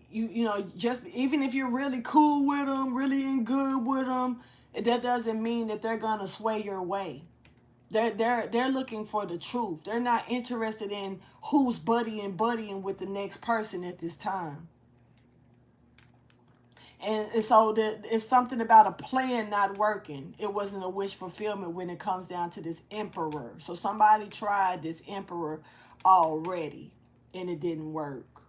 just even if you're really cool with them, really in good with them, that doesn't mean that they're gonna sway your way. They're looking for the truth. They're not interested in who's buddying with the next person at this time. And so it's something about a plan not working. It wasn't a wish fulfillment when it comes down to this Emperor. So somebody tried this Emperor already and it didn't work.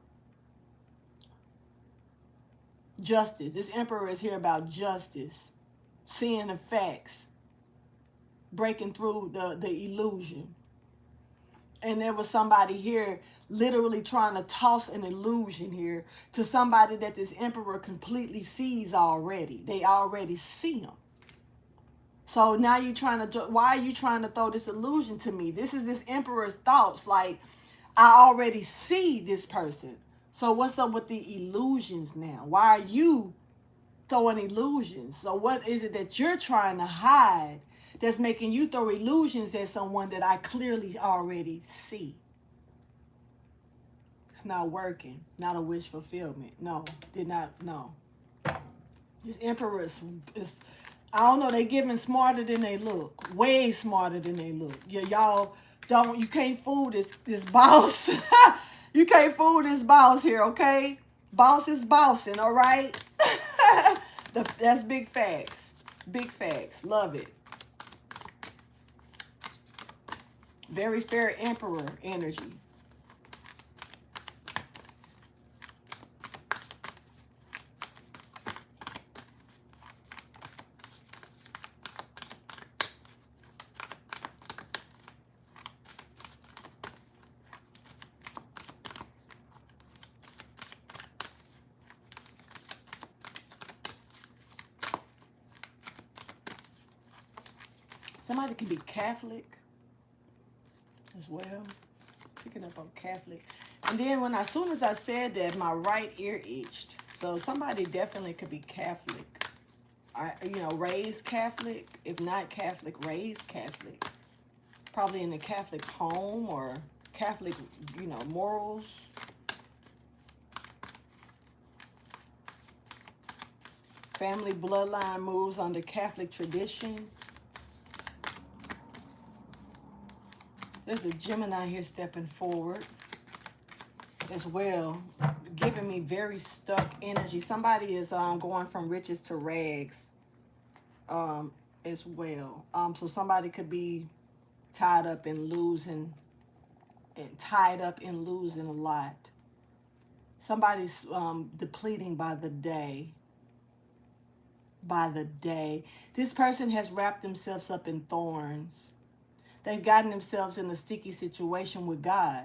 Justice. This Emperor is here about justice. Seeing the facts, breaking through the illusion. And there was somebody here literally trying to toss an illusion here to somebody that this Emperor completely sees already. They already see him. So now you're trying to, why are you trying to throw this illusion to me? This is this Emperor's thoughts. Like, I already see this person. So what's up with the illusions now? Why are you throwing illusions? So what is it that you're trying to hide that's making you throw illusions at someone that I clearly already see? It's not working. Not a wish fulfillment. No, did not. No. This Emperor is I don't know, they giving smarter than they look. Way smarter than they look. Yeah, y'all you can't fool this boss. You can't fool this boss here, okay? Boss is bossing, all right? That's big facts. Big facts. Love it. Very fair Emperor energy. Somebody can be Catholic as well. Picking up on Catholic. And then as soon as I said that, my right ear itched. So somebody definitely could be Catholic. are, you know, raised Catholic. If not Catholic, raised Catholic. Probably in a Catholic home or Catholic, you know, morals. Family bloodline moves under Catholic tradition. There's a Gemini here stepping forward as well, giving me very stuck energy. Somebody is going from riches to rags as well. So somebody could be tied up in losing a lot. Somebody's depleting by the day. This person has wrapped themselves up in thorns. They've gotten themselves in a sticky situation with God.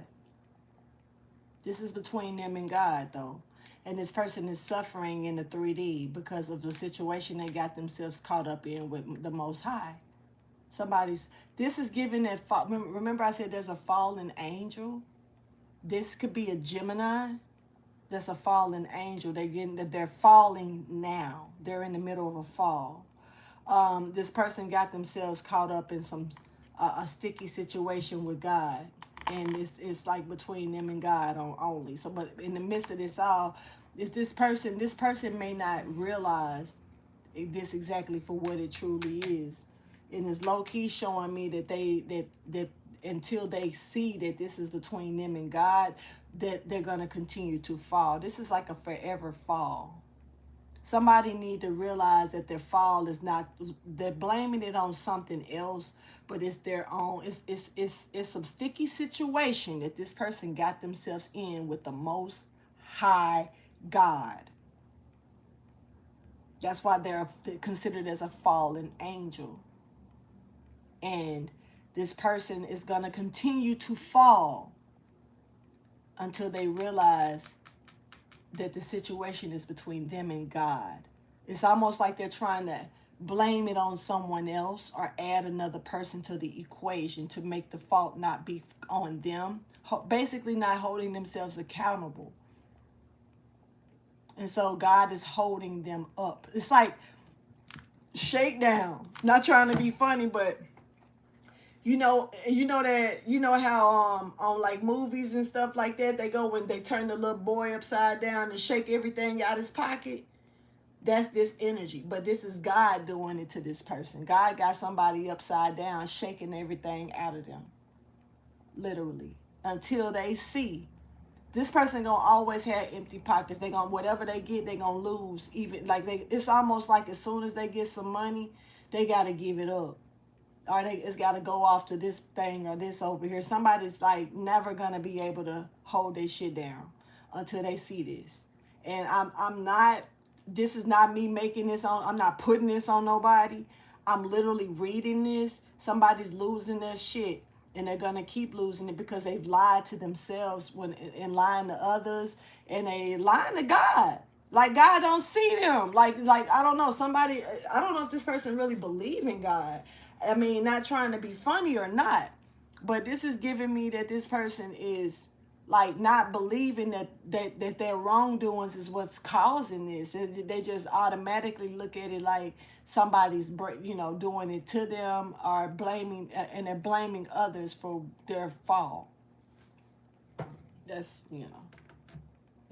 This is between them and God, though. And this person is suffering in the 3D because of the situation they got themselves caught up in with the Most High. This is giving that, remember I said there's a fallen angel? This could be a Gemini. That's a fallen angel. They're falling now. They're in the middle of a fall. This person got themselves caught up in a sticky situation with God, and it's like between them and God only. So, but in the midst of this all, if this person may not realize this exactly for what it truly is, and it's low key showing me that that until they see that this is between them and God, that they're going to continue to fall. This is like a forever fall. Somebody need to realize that their fall is not, they're blaming it on something else, but it's their own. It's some sticky situation that this person got themselves in with the Most High God. That's why they're considered as a fallen angel. And this person is going to continue to fall until they realize that the situation is between them and God. It's almost like they're trying to blame it on someone else or add another person to the equation to make the fault not be on them. Basically not holding themselves accountable. And so God is holding them up. It's like shakedown. Not trying to be funny, but you know how on like movies and stuff like that, they go when they turn the little boy upside down and shake everything out his pocket. That's this energy. But this is God doing it to this person. God got somebody upside down, shaking everything out of them. Literally. Until they see. This person gonna always have empty pockets. They gonna, whatever they get, they gonna lose. Even like it's almost like as soon as they get some money, they gotta give it up. Or it's got to go off to this thing or this over here. Somebody's like never going to be able to hold their shit down until they see this. And I'm not, this is not me making this on, I'm not putting this on nobody. I'm literally reading this. Somebody's losing their shit and they're going to keep losing it because they've lied to themselves and lying to others, and they lying to God. Like God don't see them. Like I don't know, somebody, I don't know if this person really believe in God. I mean, not trying to be funny or not, but this is giving me that this person is like not believing that their wrongdoings is what's causing this. They just automatically look at it like somebody's, doing it to them, or blaming, and they're blaming others for their fall. That's,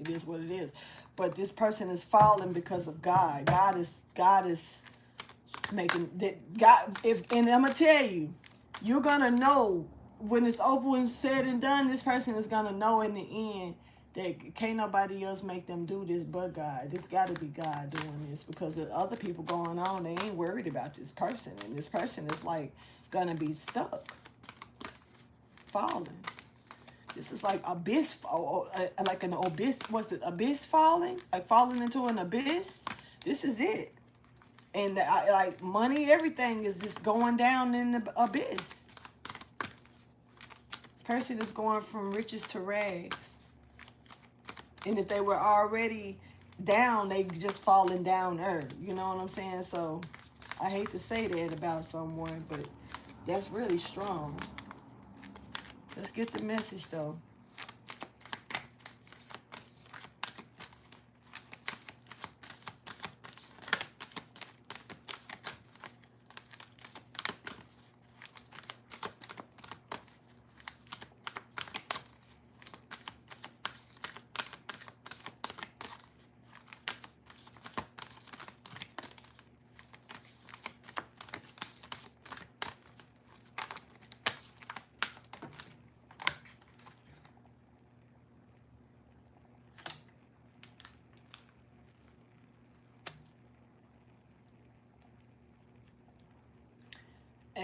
it is what it is. But this person is falling because of God. God is making that God. And I'm gonna tell you, you're gonna know when it's over and said and done. This person is gonna know in the end that can't nobody else make them do this but God. This got to be God doing this, because the other people going on, they ain't worried about this person, and this person is like gonna be stuck, falling. This is like abyss, like an abyss. What's it? Abyss falling, like falling into an abyss. This is it. And like money, everything is just going down in the abyss. This person is going from riches to rags. And if they were already down, they just falling down earth. You know what I'm saying? So I hate to say that about someone, but that's really strong. Let's get the message though.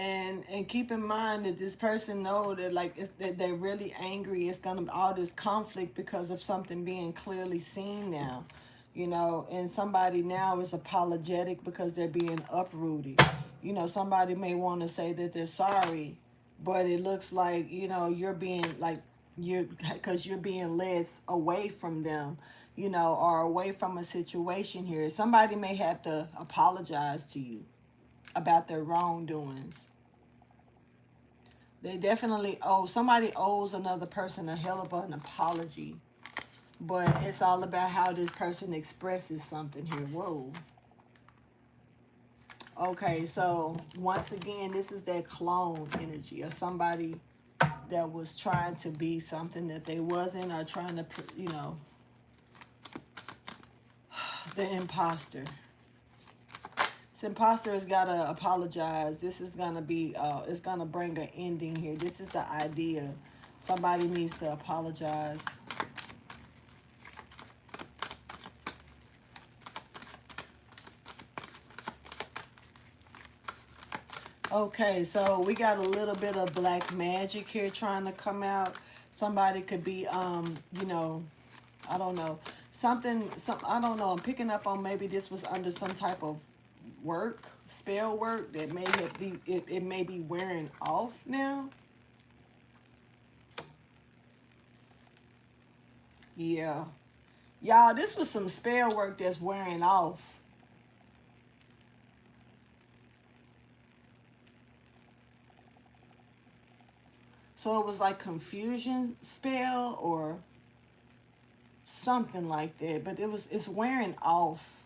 And keep in mind that this person know that like it's that they're really angry. It's gonna be all this conflict because of something being clearly seen now, you know. And somebody now is apologetic because they're being uprooted. You know, somebody may want to say that they're sorry, but it looks like, you know, you're being like you're because you're being led away from them, you know, or away from a situation here. Somebody may have to apologize to you about their wrongdoings. They definitely owe, somebody owes another person a hell of an apology. But it's all about how this person expresses something here. Whoa. Okay, so once again, this is that clone energy of somebody that was trying to be something that they wasn't, or trying to, you know, the imposter. This imposter has got to apologize. This is going to be, it's going to bring an ending here. This is the idea. Somebody needs to apologize. Okay, so we got a little bit of black magic here trying to come out. Somebody could be, you know, I don't know. I don't know. I'm picking up on maybe this was under some type of work, spell work that may be, it may be wearing off now. Yeah. Y'all, this was some spell work that's wearing off. So it was like confusion spell or something like that, but it's wearing off.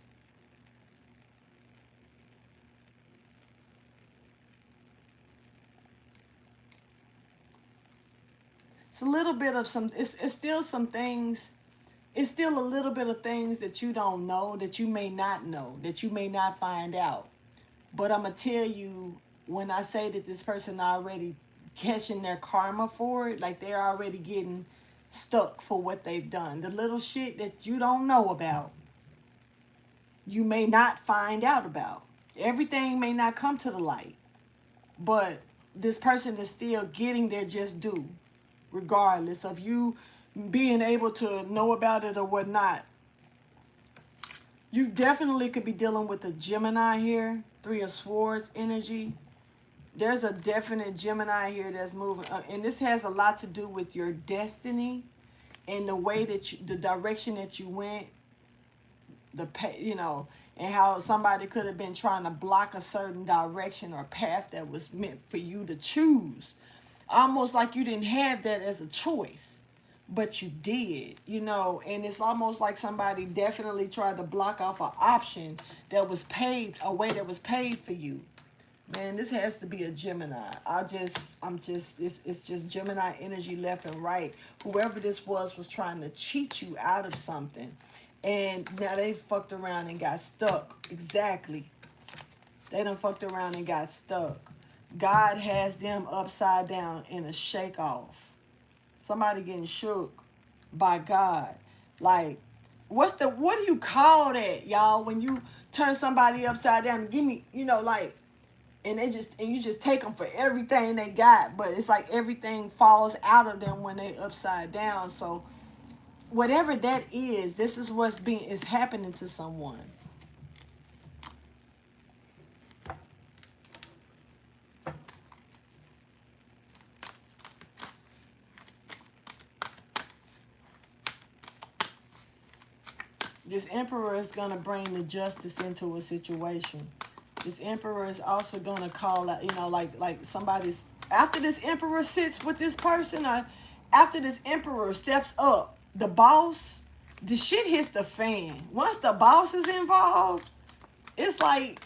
It's a little bit of some, it's still some things, it's still a little bit of things that you don't know, that you may not know, that you may not find out. But I'm going to tell you, when I say that this person already catching their karma for it, like they're already getting stuck for what they've done. The little shit that you don't know about, you may not find out about. Everything may not come to the light, but this person is still getting their just due, regardless of you being able to know about it or whatnot. You definitely could be dealing with a Gemini here, Three of Swords energy. There's a definite Gemini here that's moving, and this has a lot to do with your destiny and the way that you, the direction that you went, you know, and how somebody could have been trying to block a certain direction or path that was meant for you to choose. Almost like you didn't have that as a choice, but you did, you know. And it's almost like somebody definitely tried to block off an option that was paved, a way that was paved for you. Man, this has to be a Gemini. It's just Gemini energy left and right. Whoever this was trying to cheat you out of something. And now they fucked around and got stuck. Exactly. They done fucked around and got stuck. God has them upside down in a shake off. Somebody getting shook by God. Like, what do you call that, y'all, when you turn somebody upside down and give me, you know, like, and you just take them for everything they got, but it's like everything falls out of them when they upside down. So whatever that is, this is is happening to someone. This emperor is going to bring the justice into a situation. This emperor is also going to call out, you know, like somebody's, after this emperor sits with this person, or after this emperor steps up, the boss, the shit hits the fan. Once the boss is involved, it's like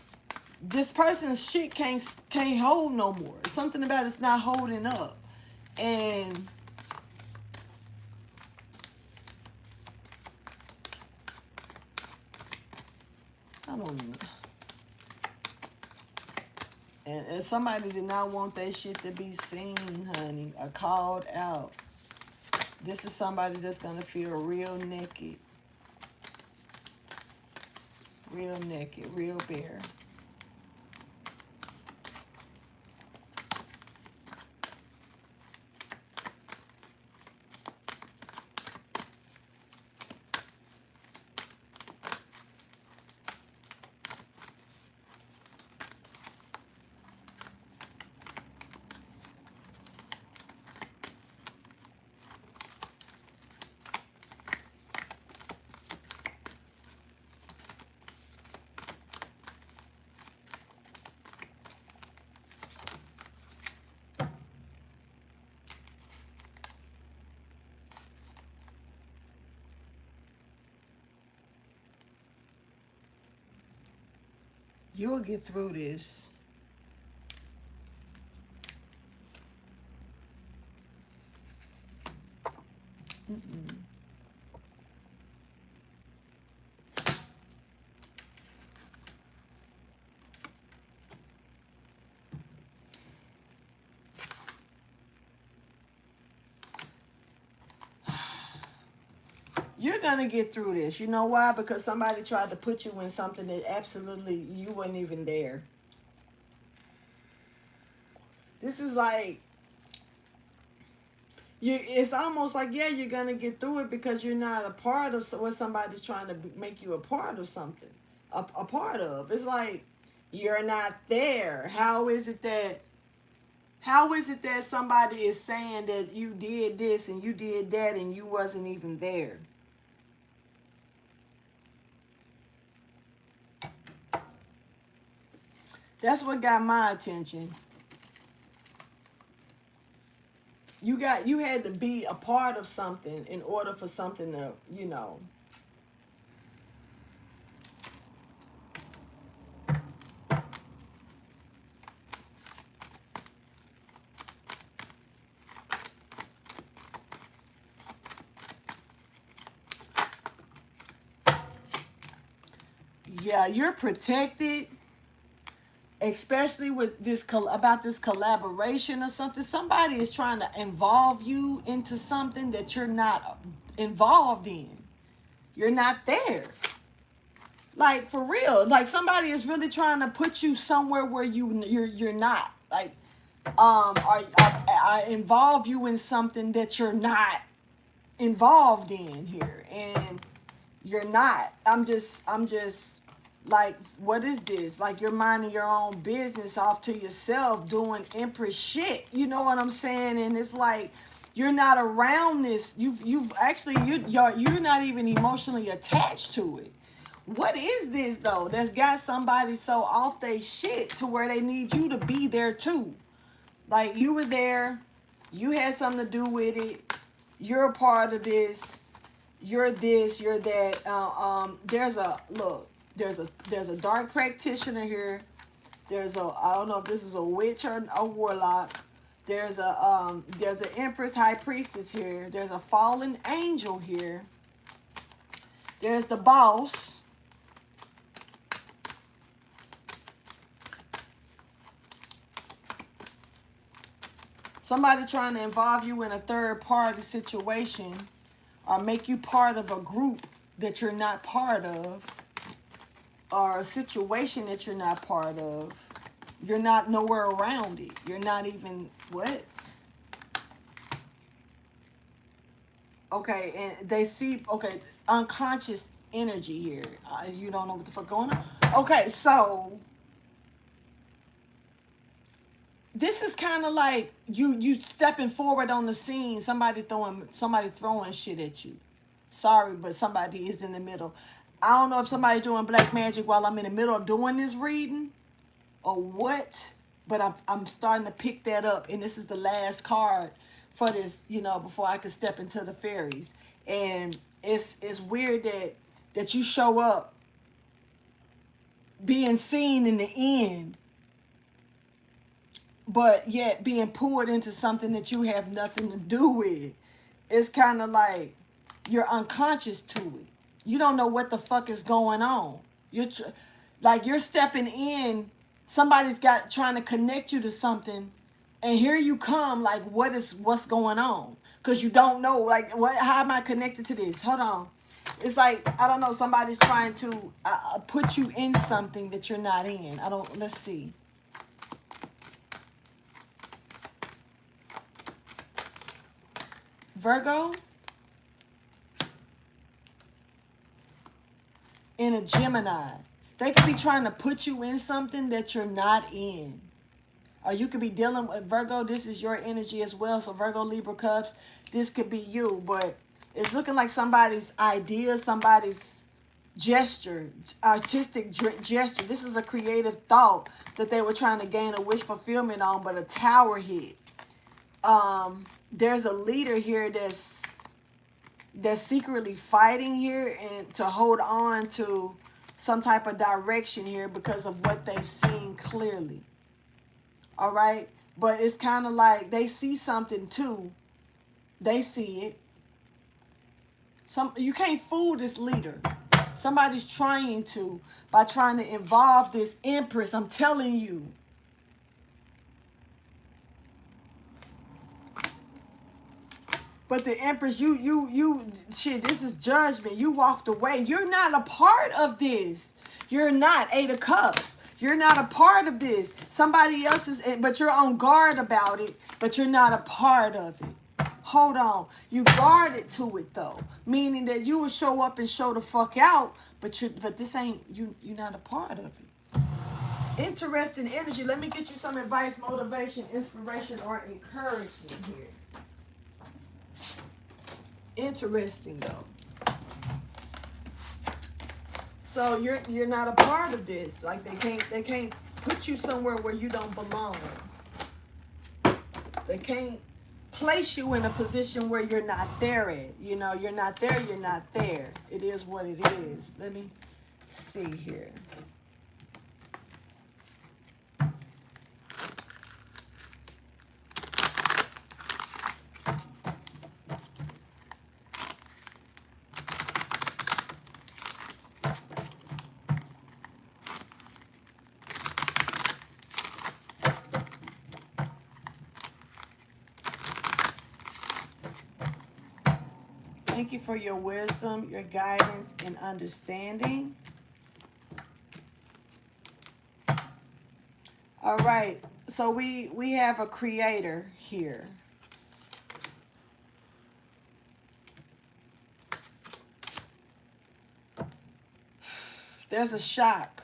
this person's shit can't hold no more. Something about it's not holding up. And I don't know. And somebody did not want that shit to be seen, honey, or called out. This is somebody that's going to feel real naked. Real naked, real bare. You'll get through this. You're going to get through this. You know why? Because somebody tried to put you in something that absolutely you weren't even there. This is like, it's almost like, yeah, you're going to get through it because you're not a part of what somebody's trying to make you a part of something. A part of. It's like, you're not there. How is it that somebody is saying that you did this and you did that and you wasn't even there? That's what got my attention. You had to be a part of something in order for something to, you know. Yeah, you're protected, especially with this about this collaboration or something. Somebody is trying to involve you into something that you're not involved in. You're not there. Like, for real. Like, somebody is really trying to put you somewhere where you're not. Like, I involve you in something that you're not involved in here, and you're not. I'm just like, what is this? Like, you're minding your own business off to yourself, doing empress shit. You know what I'm saying? And it's like, you're not around this. You've actually, you're not even emotionally attached to it. What is this though that's got somebody so off they shit to where they need you to be there too? Like, you were there, you had something to do with it, you're a part of this, you're this, you're that. There's a dark practitioner here. I don't know if this is a witch or a warlock. There's an empress high priestess here. There's a fallen angel here. There's the boss. Somebody trying to involve you in a third party situation or make you part of a group that you're not part of, or a situation that you're not part of. You're not nowhere around it. You're not even, what? Okay, and they see, okay, unconscious energy here. You don't know what the fuck going on. Okay, so this is kind of like you stepping forward on the scene. Somebody throwing shit at you. Sorry, but somebody is in the middle. I don't know if somebody's doing black magic while I'm in the middle of doing this reading or what, but I'm starting to pick that up, and this is the last card for this, you know, before I can step into the fairies. And it's weird that you show up being seen in the end, but yet being pulled into something that you have nothing to do with. It's kind of like you're unconscious to it. You don't know what the fuck is going on. You're stepping in. Somebody's trying to connect you to something, and here you come. Like, what's going on? Because you don't know. Like, how am I connected to this? Hold on. It's like, I don't know. Somebody's trying to put you in something that you're not in. Let's see. Virgo and a Gemini. They could be trying to put you in something that you're not in. Or you could be dealing with Virgo. This is your energy as well. So Virgo, Libra, Cusps, this could be you. But it's looking like somebody's idea, somebody's gesture, artistic gesture. This is a creative thought that they were trying to gain a wish fulfillment on, but a tower hit. There's a leader here that's secretly fighting here and to hold on to some type of direction here because of what they've seen clearly. All right? But it's kind of like they see something too. They see it. You can't fool this leader. Somebody's trying to, by trying to involve this Empress, I'm telling you. But the Empress, shit, this is judgment. You walked away. You're not a part of this. You're not. 8 of Cups. You're not a part of this. Somebody else is, but you're on guard about it, but you're not a part of it. Hold on. You guarded to it, though. Meaning that you will show up and show the fuck out, but this ain't, you're not a part of it. Interesting energy. Let me get you some advice, motivation, inspiration, or encouragement here. Interesting though. So you're not a part of this. Like they can't put you somewhere where you don't belong. They can't place you in a position where you're not there at. You know, you're not there, you're not there. It is what it is. Let me see here. Thank you for your wisdom, your guidance, and understanding. All right, so we have a creator here. There's a shock.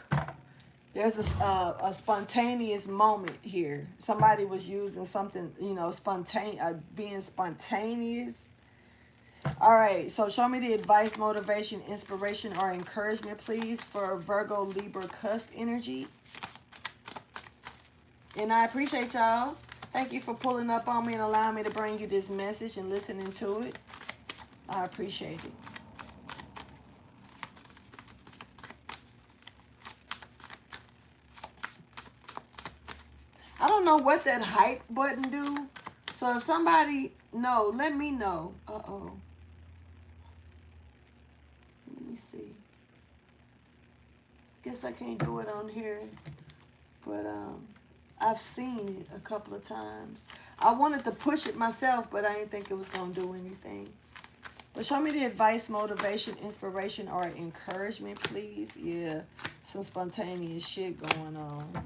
There's a spontaneous moment here. Somebody was using something, you know, being spontaneous. All right, so show me the advice, motivation, inspiration, or encouragement, please, for Virgo Libra Cusp energy. And I appreciate y'all. Thank you for pulling up on me and allowing me to bring you this message and listening to it. I appreciate it. I don't know what that hype button do. So if somebody know, let me know. Uh-oh. Let me see. Guess I can't do it on here. But I've seen it a couple of times. I wanted to push it myself, but I didn't think it was going to do anything. But show me the advice, motivation, inspiration, or encouragement, please. Yeah, some spontaneous shit going on.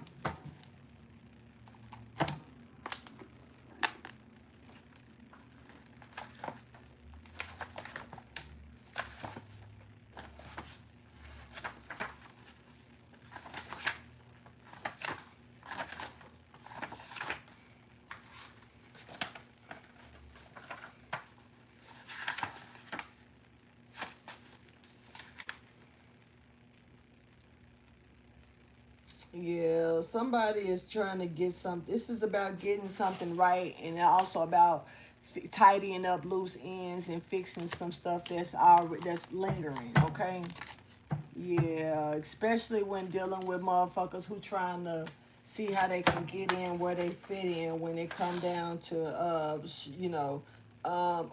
Yeah, somebody is trying to get something. This is about getting something right, and also about tidying up loose ends and fixing some stuff that's lingering. Okay. Yeah, especially when dealing with motherfuckers who trying to see how they can get in where they fit in when it come down to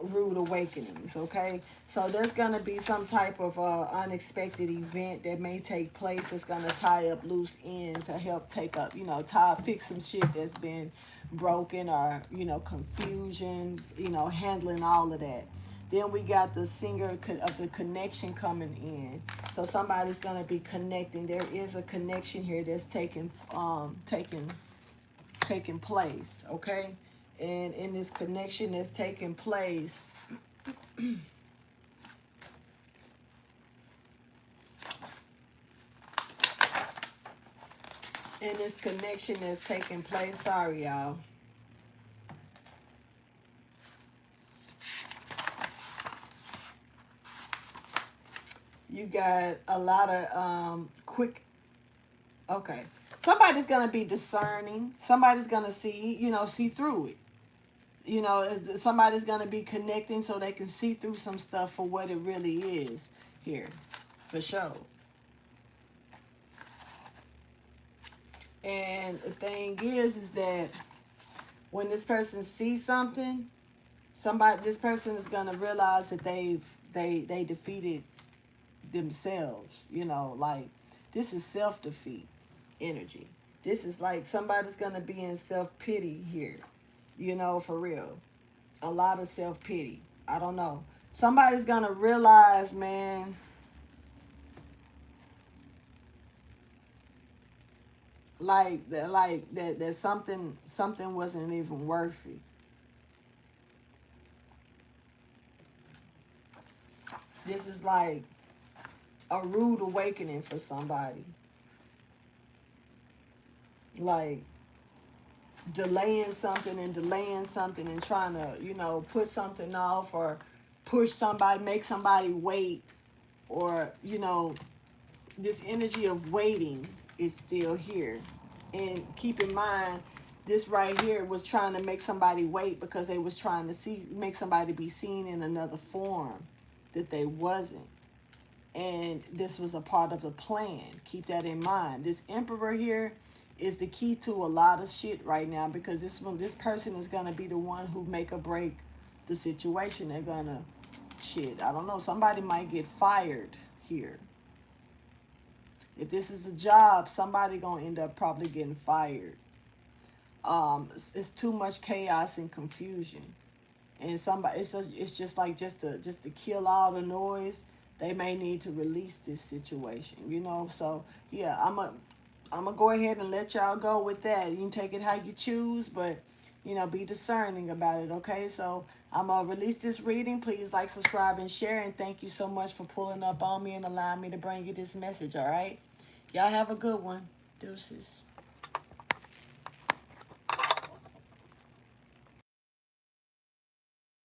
rude awakenings. Okay, so there's gonna be some type of unexpected event that may take place that's gonna tie up loose ends to help fix some shit that's been broken, or confusion, handling all of that. Then we got the singer of the connection coming in. So somebody's going to be connecting. There is a connection here that's taking place, okay? And in this connection that's taking place, in this connection that's taking place, sorry, y'all. You got a lot of okay. Somebody's going to be discerning. Somebody's going to see through it. Somebody's going to be connecting so they can see through some stuff for what it really is here, for sure. And the thing is that when this person sees something, this person is gonna realize that they defeated themselves. You know, like this is self-defeat energy. This is like somebody's gonna be in self-pity here. You know, for real. A lot of self-pity. I don't know. Somebody's gonna realize, man, that something wasn't even worth it. This is like a rude awakening for somebody. Like delaying something and trying to, you know, put something off or push somebody, make somebody wait, or, you know, this energy of waiting is still here. And keep in mind, this right here was trying to make somebody wait because they was trying to make somebody be seen in another form that they wasn't. And this was a part of the plan. Keep that in mind. This emperor here is the key to a lot of shit right now, because this person is gonna be the one who make or break the situation. They're gonna shit. I don't know. Somebody might get fired here. If this is a job, somebody gonna end up probably getting fired. It's too much chaos and confusion, and it's just like just to kill all the noise. They may need to release this situation, you know. So yeah, I'm gonna go ahead and let y'all go with that. You can take it how you choose, but you know, be discerning about it. Okay, so I'm gonna release this reading. Please like, subscribe, and share. And thank you so much for pulling up on me and allowing me to bring you this message. All right, y'all have a good one. Deuces.